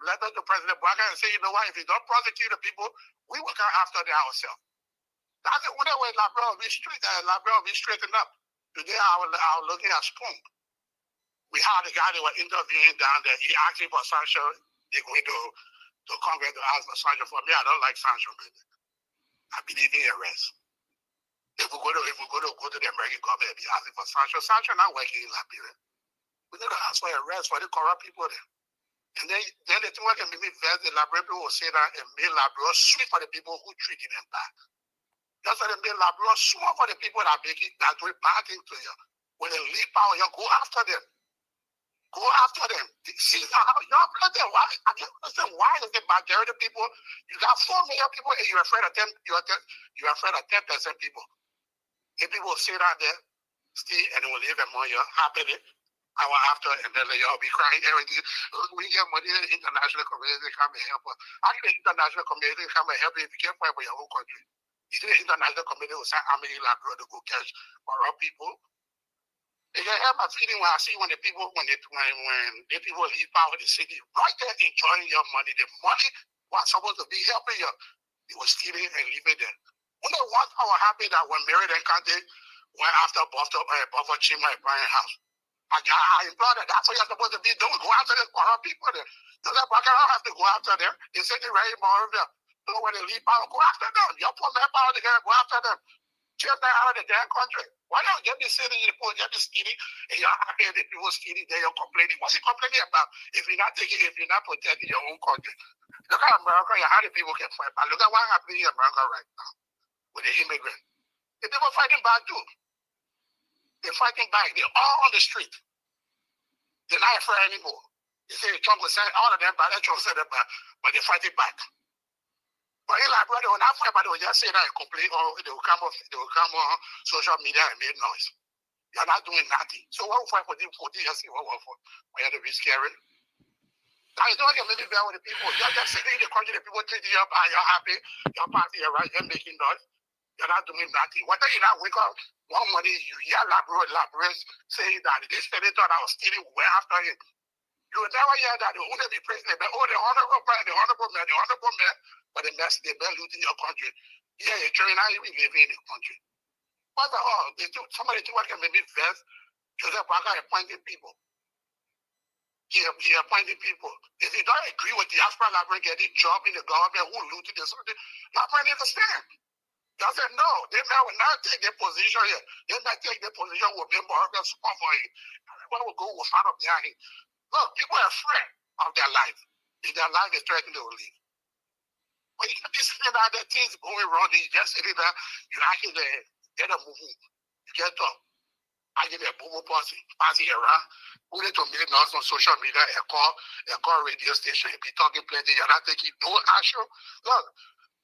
letter to President Barker and say, you know what, if you don't prosecute the people, we will come after them ourselves. That's the only way Liberia will be straightened up. Today I was looking at Spoon. We had a guy that was interviewing down there. He asked me for sanction. They're going to Congress to ask for sanction for me. I don't like sanction, man. I believe in arrest. If we go to the American government and be asking for sanction, sanction not working in Liberia. We need to ask for arrest for the corrupt people there. And then the thing that can make me vex, the Liberian people will say that and make Liberia sweet for the people who treated them bad. That's why they make Liberia sweet for the people that do bad things to you. When they leave power, you go after them. Go after them. See how y'all play them. Why? I can't understand why is the majority of people, you got 4 million people and you're afraid of 10%, you're afraid of 10% people. If people will sit out there, stay and they will leave them on you happily. Hour after, and then y'all be crying everything. We get money, the international community come and help us. How can the international community come and help you if you can't fight for your own country? You think the international community will send army in Liberia to go catch corrupt people? You can have my feeling when I see when the people leave power of the city, right there enjoying your money. The money was supposed to be helping you. They were stealing and leaving there. Only once I was happy that when Mary and Kante went after Buffer Chima and Brian House. I implore that that's what you're supposed to be doing. Go after the corrupt people there. Does that Baka don't have to go after them? They say they're ready more of them. So when they leave power, go after them. You're putting that power together, go after them. Just that out of the damn country. Why not get me sitting in the pool, get me skinny, and you're happy that people skinny, then you're complaining. What's he complaining about if you're not protecting your own country? Look at America, how the people can fight back. Look at what's happening in America right now with the immigrants. The people fighting back too. They're fighting back. They're all on the street. They're not afraid anymore. They say Trump was saying all of them, but Trump said that, but they're fighting back. But in like, brother, when I fight, but they will just say that and complain, or they will come on social media and make noise. You're not doing nothing. So what we fight for them 40 years, what for? Why you have to be scary? Now you don't get maybe better with the people. You're just sitting in the country, the people treating you up, you're happy, you're partying, you're right, you're making noise. You're not doing nothing. What you not wake up one morning, you hear laborers saying that this senator that was stealing way after him. You will never hear that they will only be praising them. Oh, the honorable man, but the mess they've been looting your country. Yeah, you're trying not even living in the country. What the hell? Somebody think what can make me vest? Joseph Baka appointing people. He appointed people. If you don't agree with the Diaspora Library getting job in the government who looted this, Library needs to stand. Doesn't know. They will not take their position here. They might take their position with them, but they'll support for him. Everyone will go with front of behind him. Look, people are afraid of their life. If their life is threatened, they will leave. When you can be sitting out there, things going wrong, you just sitting there, you actually get a movie. You get up. I get a boo passing around. Put it to me now on social media, a call radio station, be talking plenty, you're not taking no action. Look,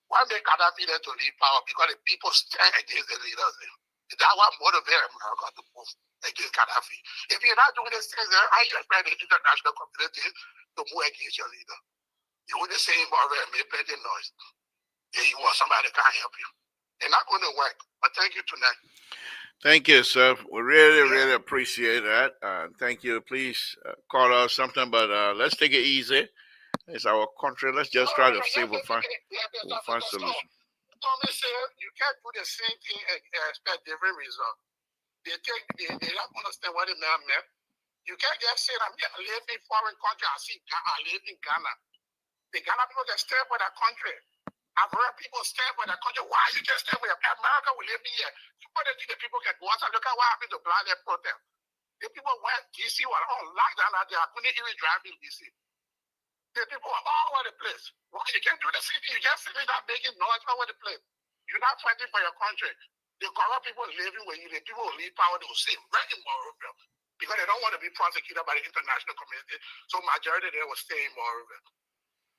why make Gaddafi there to leave power? Because the people stand against the leaders there. That's what motivates America to move against Gaddafi. If you're not doing these things, how you expect the international community to move against your leader? You wouldn't say about it, make plenty noise. Yeah, you want somebody that can help you. They're not going to work. But thank you tonight. Thank you, sir. We really appreciate that. Thank you. Please call us something, but let's take it easy. It's our country. Let's just try to see we'll find a solution. Tommy said you can't do the same thing and expect different results. They don't understand what it meant. You can't just say I live in foreign country. I live in Ghana. The Ghana people can stand for their country. I've heard people stand for their country. Why you just stand for America? We live here. What do you think the people can go out and look at what happened to Black Lives protest? The people went DC were on lockdown out there. I couldn't even drive in DC. The people are all over the place. Why you can't do the same thing? You just sitting there making noise all over the place. You're not fighting for your country. The corrupt people living where you, the people who leave power, they will say right in Morovia because they don't want to be prosecuted by the international community. So majority they will stay in Morovia.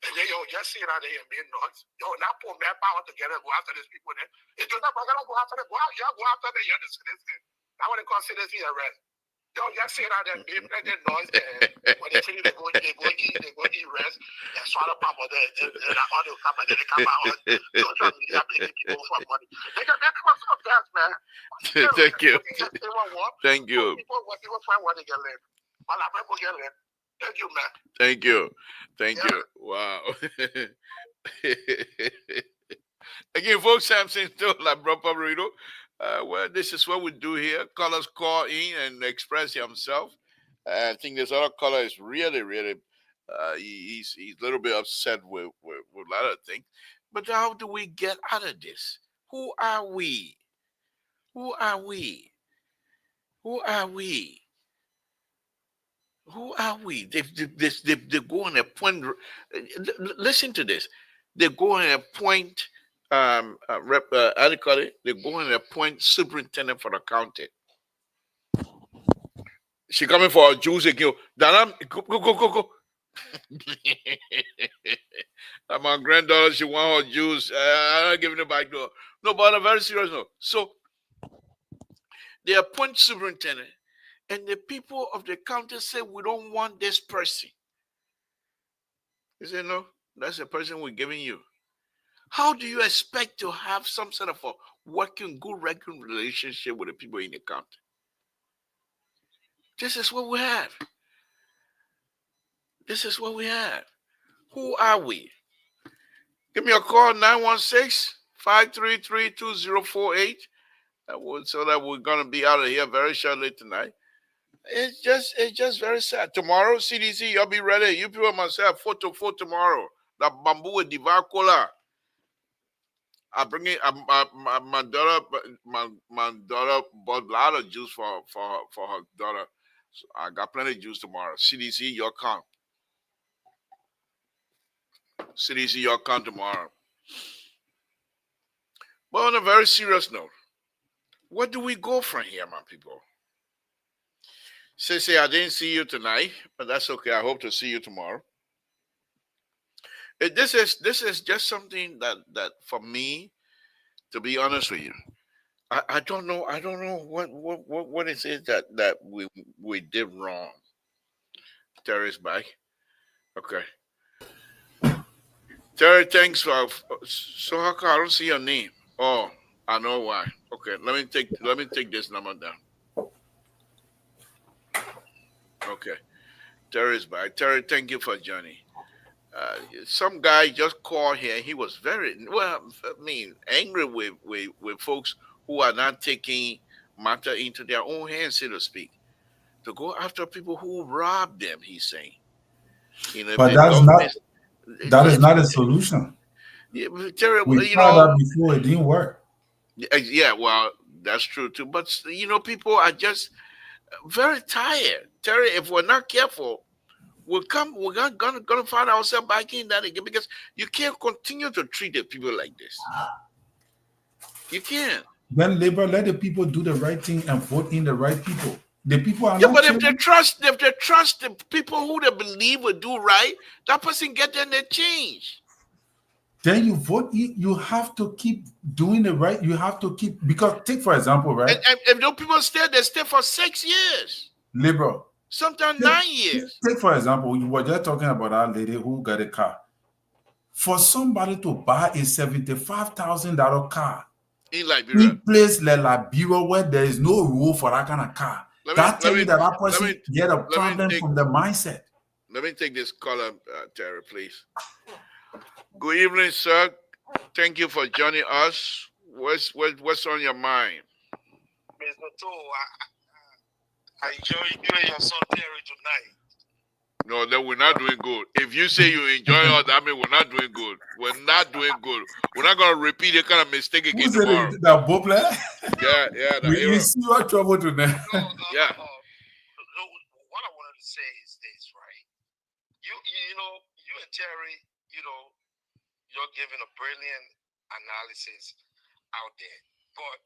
And then you'll just sit out there and be noise. You'll not put their power together and go after these people there. If you're not going to go after them, go after them, you're the citizen. That's what they call citizen arrest. Yo, just sit out there and make that noise and when they finish, they go eat rest and swallow pop or the audio come and then they come out on social media making people for money. They people so fast, man. Thank you. Thank you. People find what they can live. Well, I people can live. Thank you, man. Thank you. Thank you. Wow. Again, folks, Samson still like Bro Pablito. Well, this is what we do here. Callers call in and express himself. I think this other caller is really, he's a little bit upset with a lot of things. But how do we get out of this? Who are we? Who are we? Who are we? Who are we? They go and appoint. Listen to this. They go and appoint. How do you call it? They go and appoint superintendent for the county. She coming for a Jews again. Danam, go. My granddaughter, she want her Jews. I'm not giving it back to her. No, but on a very serious note. So they appoint superintendent, and the people of the county say, we don't want this person. They say, no, that's the person we're giving you. How do you expect to have some sort of a working, good, regular relationship with the people in the county? This is what we have. This is what we have. Who are we? Give me a call, 916-533-2048. So that we're gonna be out of here very shortly tonight. It's just very sad. Tomorrow, CDC, y'all be ready. You people must have photo for tomorrow. The bamboo with Diva Cola. I bring it. My daughter, my daughter bought a lot of juice for her daughter. So I got plenty of juice tomorrow. CDC, y'all come. CDC, y'all come tomorrow. But on a very serious note, where do we go from here, my people? Say, I didn't see you tonight, but that's okay. I hope to see you tomorrow. This is just something that for me, to be honest with you, I don't know. I don't know what is it that we did wrong. Terry's back. Okay. Terry, thanks for. So how come I don't see your name? Oh, I know why. Okay, let me take this number down. Okay, Terry's back. Terry, thank you for joining. Some guy just called here. He was very angry with folks who are not taking matter into their own hands, so to speak, to go after people who robbed them. He's saying, if But the government, that is not a solution. yeah, Terry, We tried that before, it didn't work. yeah, well, that's true too. But people are just very tired. Terry, if we're not careful, we're gonna find ourselves back in that again because you can't continue to treat the people like this. You can't. Then labor, let the people do the right thing and vote in the right people. The people are Yeah, not but changing. if they trust the people who they believe will do right, that person get them the change. Then you vote in, you have to keep doing the right. You have to keep, because take for example, right? And if those people stay, they stay for 6 years. Labor. Sometimes 9 years. Take for example, you were just talking about that lady who got a car. For somebody to buy a $75,000 car In Liberia. in place like Liberia where there is no rule for that kind of car, that tell you that person get a problem from the mindset. Let me take this caller, Terry, please. Good evening, sir. Thank you for joining us. What's on your mind? Mr. Toe, I enjoy you and your son Terry tonight. No, then we're not doing good. If you say you enjoy all that, I mean we're not doing good. We're not doing good. We're not gonna repeat the kind of mistake again tomorrow. That Boble? Yeah. We see your trouble today. Yeah. What I wanted to say is this, right? You and Terry, you're giving a brilliant analysis out there. But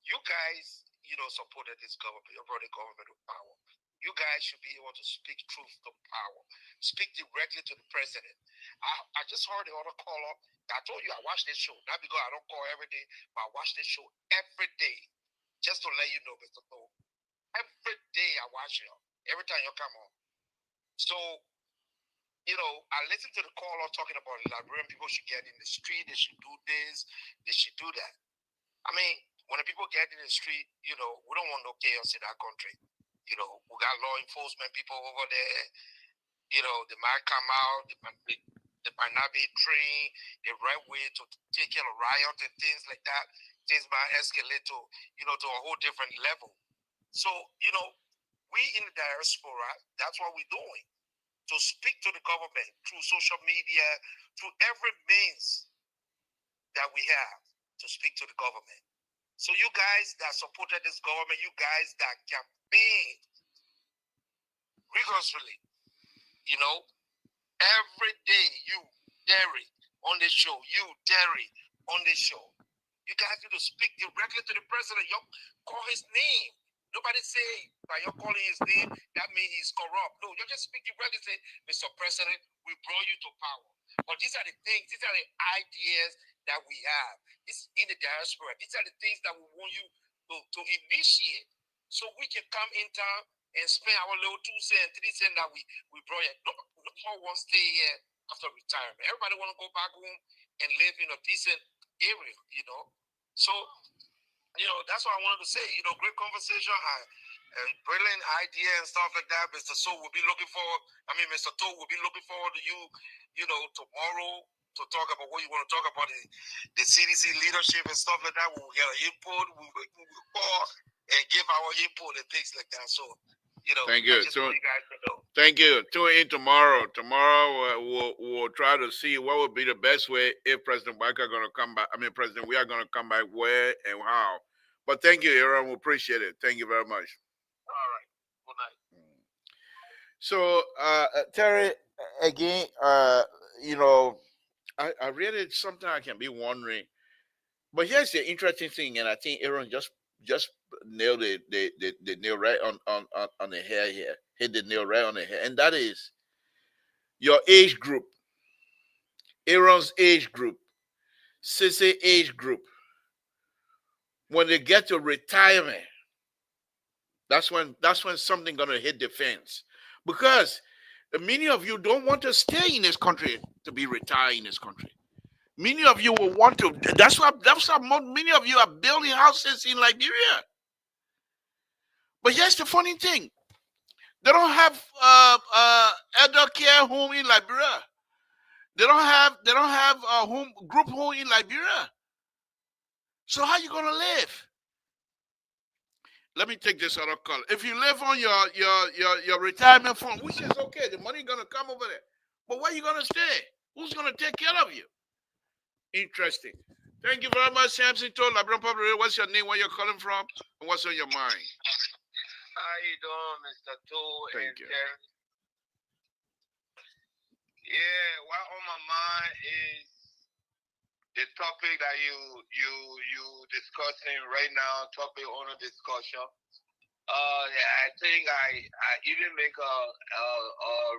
you guys, supported this government, you brought the government to power. You guys should be able to speak truth to power. Speak directly to the president. I just heard the other caller. I told you I watch this show. Not because I don't call every day, but I watch this show every day. Just to let you know, Mr. Thor. Every day I watch you. Every time you come on. So, I listen to the caller talking about Liberian people should get in the street. They should do this. They should do that. I mean, when the people get in the street, we don't want no chaos in our country. We got law enforcement people over there. They might come out. They might not be trained the right way to take care of riots and things like that. Things might escalate to a whole different level. So, we in the diaspora, that's what we're doing. To speak to the government through social media, through every means that we have to speak to the government. So you guys that supported this government, you guys that campaigned rigorously, every day you, Derry, on this show, you, Derry, on this show, you guys need to speak directly to the president. You call his name. Nobody say by you calling his name, that means he's corrupt. No, you just speak directly, say, Mr. President, we brought you to power. But these are the things, these are the ideas that we have. This in the diaspora. These are the things that we want you to initiate so we can come in town and spend our little 2 cents, 3 cents that we brought here. No one wants to stay here after retirement. Everybody want to go back home and live in a decent area, So, that's what I wanted to say. Great conversation. and brilliant idea and stuff like that. Mr. So will be looking forward. Mr. To will be looking forward to you, tomorrow to talk about what you want to talk about, the CDC leadership and stuff like that. We will get an input. We will call and give our input and things like that. So, thank you. I just want you guys to know. Thank you. Tune in tomorrow. Tomorrow we'll try to see what would be the best way if President Baka going to come back. President, we are going to come back where and how. But thank you, Aaron. We appreciate it. Thank you very much. All right. Good night. So, Terry, again, I really sometimes I can be wondering, but here's the interesting thing, and I think Aaron just nailed the nail right on the hair here, hit the nail right on the hair, and that is your age group, Aaron's age group, Sissy age group. When they get to retirement, that's when something gonna hit the fence, because many of you don't want to stay in this country to be retired in this country. Many of you will want to. That's why many of you are building houses in Liberia. But here's the funny thing: they don't have elder care home in Liberia. They don't have a group home in Liberia. So how you gonna live? Let me take this other call. If you live on your retirement fund, which is okay, the money gonna come over there. But where you gonna stay? Who's gonna take care of you? Interesting. Thank you very much, Samson. What's your name? Where you're calling from? And what's on your mind? How you doing, Mr. Toe? Thank you. Yeah, what on my mind is the topic that you discussing right now. Topic on a discussion. I think I even make a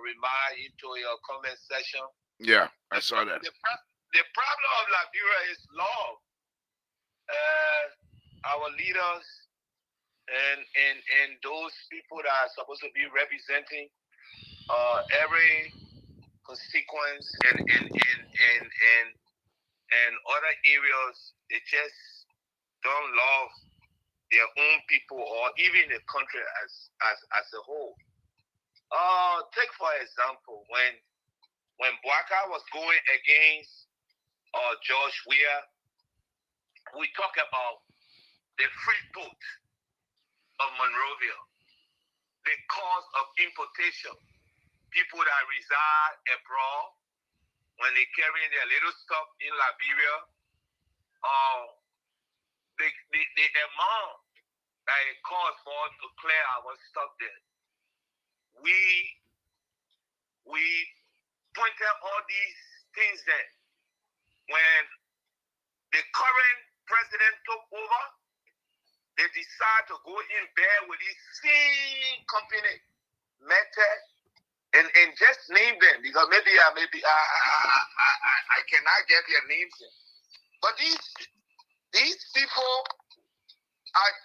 remark into your comment section. Yeah, I saw that. The problem of Liberia is love. Our leaders and those people that are supposed to be representing every constituency and other areas, they just don't love their own people or even the country as a whole. Take for example, when Bwaka was going against George Weah, we talk about the free port of Monrovia, the cost of importation, people that reside abroad, when they carry their little stuff in Liberia, the amount that it costs for us to clear our stuff there. We pointed all these things there. When the current president took over, they decided to go in bed with this same company, Meta, and just name them, because maybe I cannot get their names in. But these people,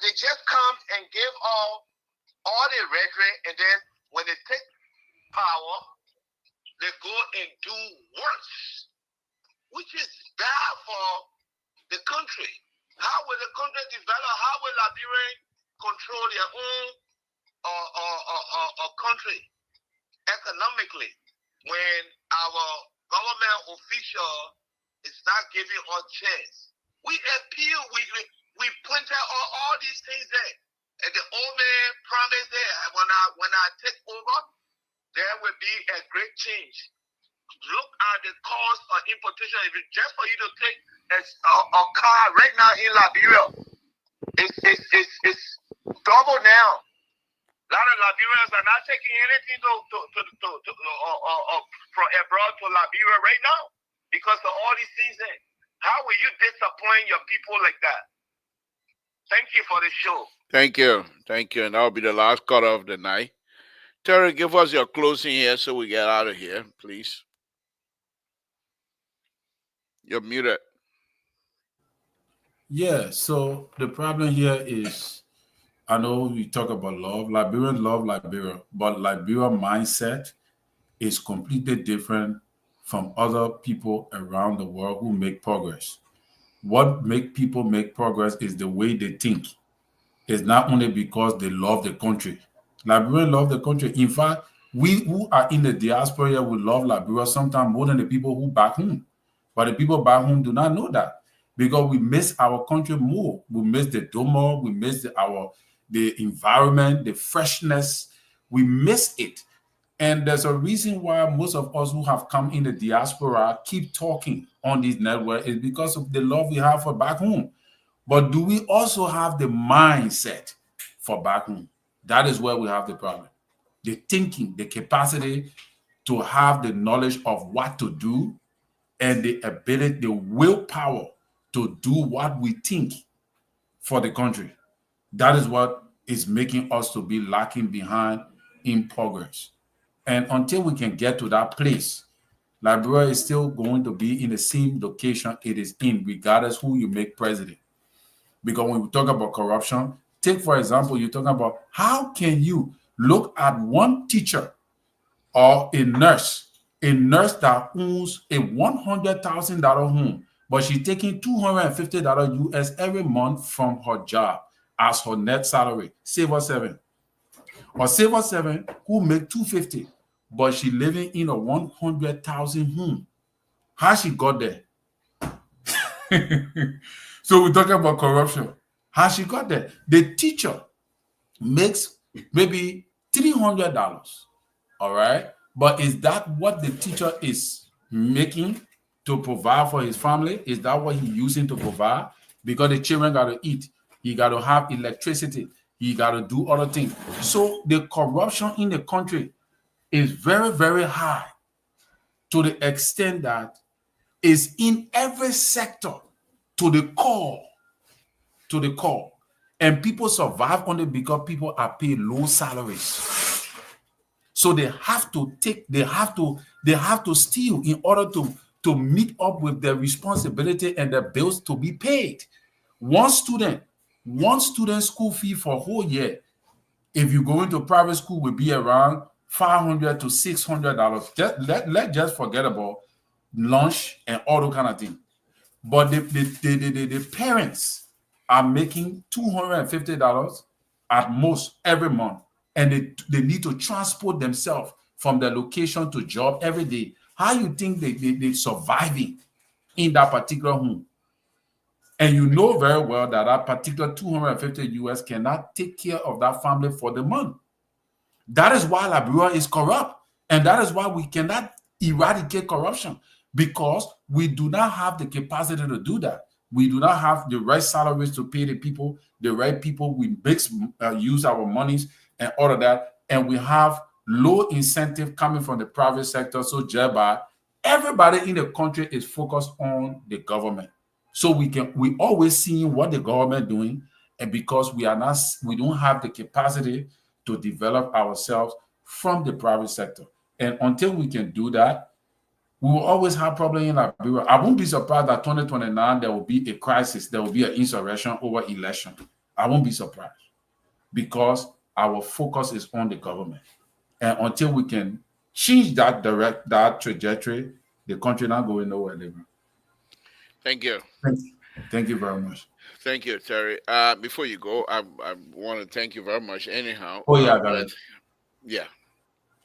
they just come and give all the rhetoric, and then when they take power, they go and do worse, which is bad for the country. How will the country develop? How will Liberia control their own country economically when our government official is not giving us chance? We appeal, we point out all these things there. And the old man promised there, when I take over, there will be a great change. Look at the cost of importation. If it's just for you to take a car right now in Liberia, it's double now. A lot of Liberians are not taking anything from abroad to Liberia right now because of all these things. How will you disappoint your people like that? Thank you for the show. Thank you. And that'll be the last call of the night. Terry, give us your closing here so we get out of here, please. You're muted. Yeah, so the problem here is, I know we talk about love. Liberians love Liberia, but Liberia mindset is completely different from other people around the world who make progress. What make people make progress is the way they think. is not only because they love the country. Liberians love the country. In fact, we who are in the diaspora we love Liberia sometimes more than the people who back home. But the people back home do not know that because we miss our country more. We miss the domo, we miss the environment, the freshness. We miss it. And there's a reason why most of us who have come in the diaspora keep talking on this network is because of the love we have for back home. But do we also have the mindset for back home? That is where we have the problem. The thinking, the capacity to have the knowledge of what to do and the ability, the willpower to do what we think for the country. That is what is making us to be lacking behind in progress. And until we can get to that place, Liberia is still going to be in the same location it is in, regardless who you make president. Because when we talk about corruption, take for example, you're talking about how can you look at one teacher or a nurse that owns a $100,000 home, but she's taking $250 US every month from her job as her net salary, save her seven. Or save her seven who make 250, but she living in a 100,000 home. How she got there? So we're talking about corruption. How she got there? The teacher makes maybe $300. All right. But is that what the teacher is making to provide for his family? Is that what he's using to provide? Because the children got to eat. He got to have electricity. He got to do other things. So the corruption in the country is very, very high to the extent that is in every sector to the core. To the core. And people survive only because people are paid low salaries. So they have to steal in order to meet up with their responsibility and their bills to be paid. One student school fee for a whole year, if you go into private school, will be around $500 to $600. Let's just forget about lunch and all those kind of things. But the parents are making $250 at most every month, and they need to transport themselves from their location to job every day. How you think they surviving in that particular home? And you know very well that that particular 250 US cannot take care of that family for the month. That is why Liberia is corrupt. And that is why we cannot eradicate corruption, because we do not have the capacity to do that. We do not have the right salaries to pay the people, the right people. We use our monies and all of that. And we have low incentive coming from the private sector. So thereby, everybody in the country is focused on the government. So we always seeing what the government doing, and because we don't have the capacity to develop ourselves from the private sector. And until we can do that, we will always have problems in Liberia. I won't be surprised that 2029 there will be a crisis, there will be an insurrection over election. I won't be surprised, because our focus is on the government. And until we can change that trajectory, the country not going nowhere. Thank you. Thank you very much. Thank you, Terry. Before you go, I want to thank you very much. Anyhow. Oh yeah, I got it. Yeah.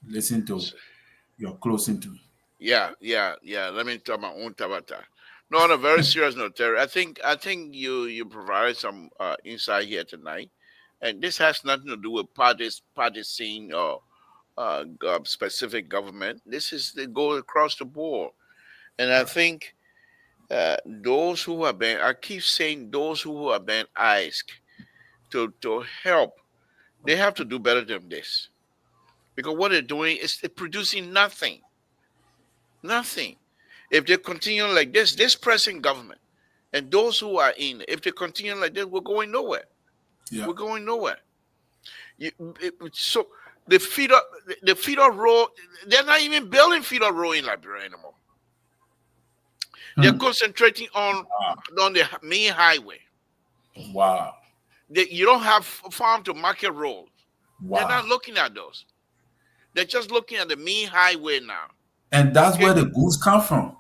Listen to your closing to. Yeah. Let me tell my own tabata. No, on a very serious note, Terry. I think you provided some insight here tonight, and this has nothing to do with partisan or specific government. This is the go across the board, and I think those who have been, I keep saying, those who have been asked to help, they have to do better than this, because what they're doing is they're producing nothing. If they continue like this present government and those who are in, if they continue like this, we're going nowhere. Yeah. We're going nowhere. So the feeder road, they're not even building feeder road in Liberia anymore. They're concentrating on the main highway. Wow. You don't have farm to market roads. Wow. They're not looking at those. They're just looking at the main highway now. And that's where the goods come from.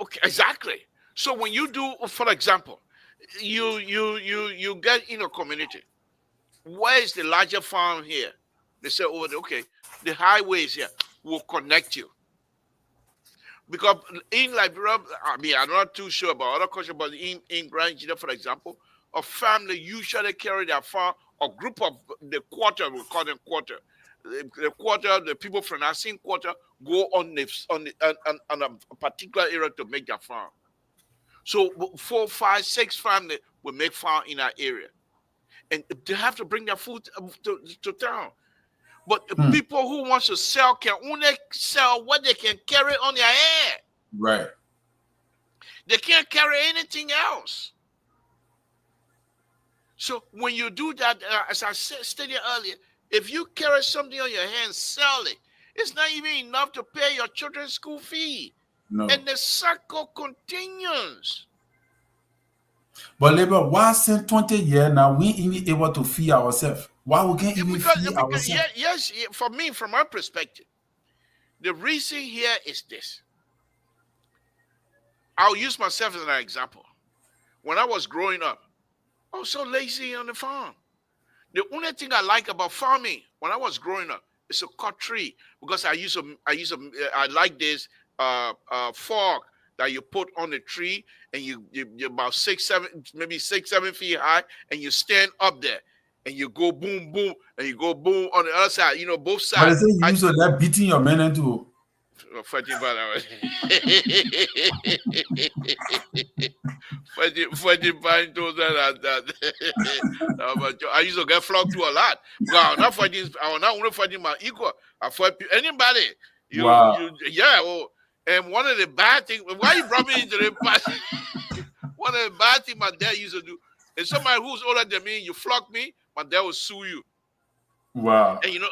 Okay, exactly. So when you do, for example, you get in a community where is the larger farm here? They say over there, okay, the highway is here. We'll connect you. Because in Liberia, I mean, I'm not too sure about other culture, but in Grand Nigeria, for example, a family usually carry their farm, a group of the quarter, we call them quarter. The quarter, the people from that same quarter go on a particular area to make their farm. So 4, 5, 6 families will make farm in that area. And they have to bring their food to town. But people who want to sell can only sell what they can carry on their head. Right. They can't carry anything else. So when you do that, as I stated earlier, if you carry something on your hand, sell it. It's not even enough to pay your children's school fee. No. And the circle continues. But labor, why since 20 years now we ain't able to feed ourselves? Why we can't even feed ourselves? Yes, for me, from my perspective, the reason here is this. I'll use myself as an example. When I was growing up, I was so lazy on the farm. The only thing I like about farming when I was growing up is to cut tree, because I like this fork that you put on the tree, and you're about 6, 7, maybe 6, 7 feet high, and you stand up there, and you go boom, boom, and you go boom on the other side. You know, both sides. But they say you used to like beating your men into. Fighting buying those that. I used to get flogged to a lot. Well, I was not only fighting my equal. I fought anybody. Wow. And one of the bad things, why you brought me into the past? One of the bad things my dad used to do is somebody who's older than me, you flog me, my dad will sue you. Wow. And you know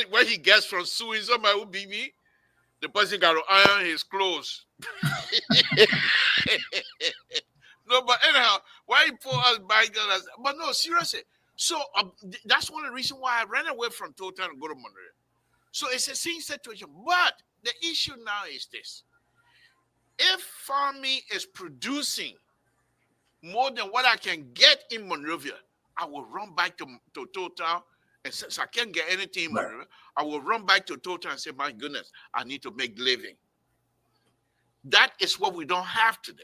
what he gets from suing somebody who beat me? The person got to iron his clothes. No, but anyhow, why he put us back there? But no, seriously. So that's one of the reasons why I ran away from Total and go to Monrovia. So it's the same situation. But the issue now is this. If farming is producing more than what I can get in Monrovia, I will run back to Total. And since I can't get anything in Monrovia, I will run back to Total and say, my goodness, I need to make living. That is what we don't have today.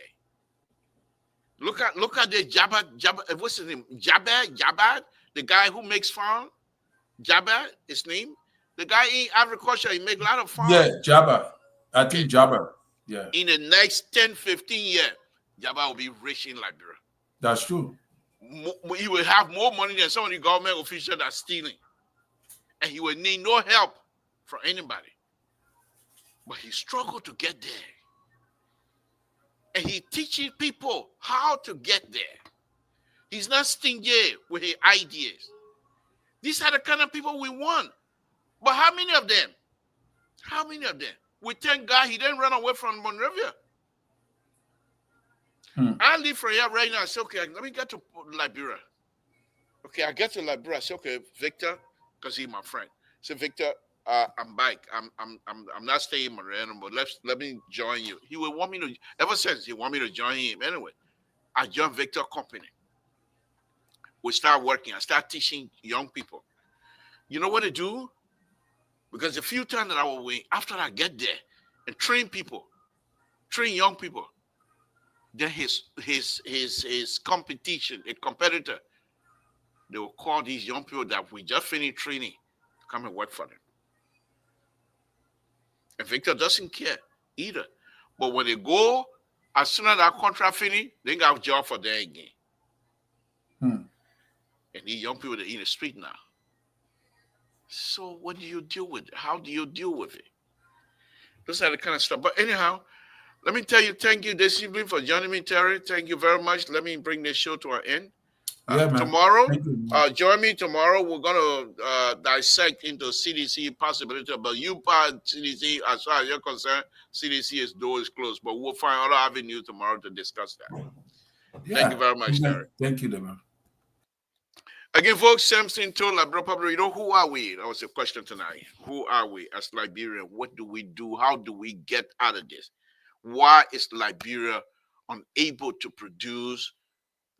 Look at the Jabba, what's his name? Jabba, the guy who makes farm. Jabba, his name. The guy in agriculture, he make a lot of farm. Yeah, Jabba. I think Jabba. Yeah. In the next 10, 15 years, Jabba will be rich in Liberia. That's true. He will have more money than some of the government officials that are stealing. And he will need no help from anybody. But he struggled to get there. And he teaches people how to get there. He's not stingy with his ideas. These are the kind of people we want. But how many of them? How many of them? We thank God he didn't run away from Monrovia. I leave from here right now. I say, okay, let me get to Liberia. Okay, I get to Liberia. I say, okay, Victor, because he's my friend. I say, Victor, I'm back. I'm not staying in Monrovia anymore. Let me join you. He would want me to. Ever since he want me to join him anyway. I joined Victor company. We start working. I start teaching young people. You know what to do? Because the few times that I will wait, after I get there and train young people, then his competition, a competitor, they will call these young people that we just finished training to come and work for them. And Victor doesn't care either. But when they go, as soon as that contract finishes, they got a job for them again. And these young people, they're in the street now. So what do you deal with it? How do you deal with it? Those are the kind of stuff. But anyhow, let me tell you, thank you this evening for joining me, Terry. Thank you very much. Let me bring this show to an end. Tomorrow, join me tomorrow. We're going to dissect into CDC possibility. But CDC, as far as you're concerned, CDC's door is closed. But we'll find other avenues tomorrow to discuss that. Thank you very much, Terry. Thank you, man. Again, folks, Samson told Liberia Public, you know, who are we? That was the question tonight. Who are we as Liberians? What do we do? How do we get out of this? Why is Liberia unable to produce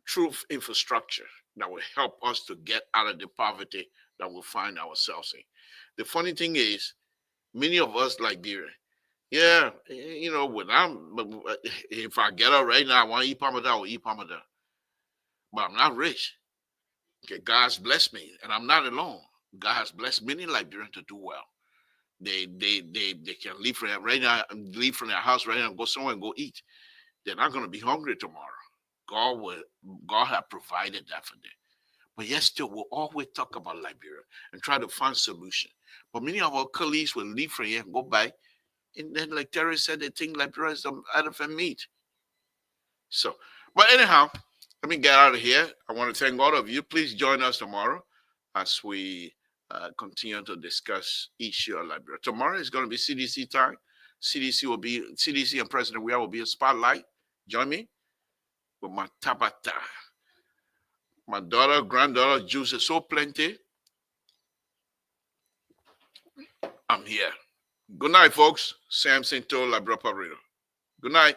truth infrastructure? that will help us to get out of the poverty that we find ourselves in. The funny thing is, many of us Liberian, yeah, when if I get up right now, I want to eat Parmesan, I will eat Parmesan. But I'm not rich. Okay, God's blessed me, and I'm not alone. God has blessed many Liberians to do well. They can leave from right now, leave from their house right now, and go somewhere and go eat. They're not going to be hungry tomorrow. God have provided that for them. But yet still, we'll always talk about Liberia and try to find solution. But many of our colleagues will leave from here and go back, and then, like Terry said, they think Liberia is some elephant meat. So, but anyhow, let me get out of here. I want to thank all of you. Please join us tomorrow as we continue to discuss issue of Liberia. Tomorrow is going to be CDC time. CDC and President Weah will be a spotlight. Join me with my tabata. My daughter, granddaughter, juice is so plenty. I'm here. Good night, folks. Samson told Labra Pabrino. Good night.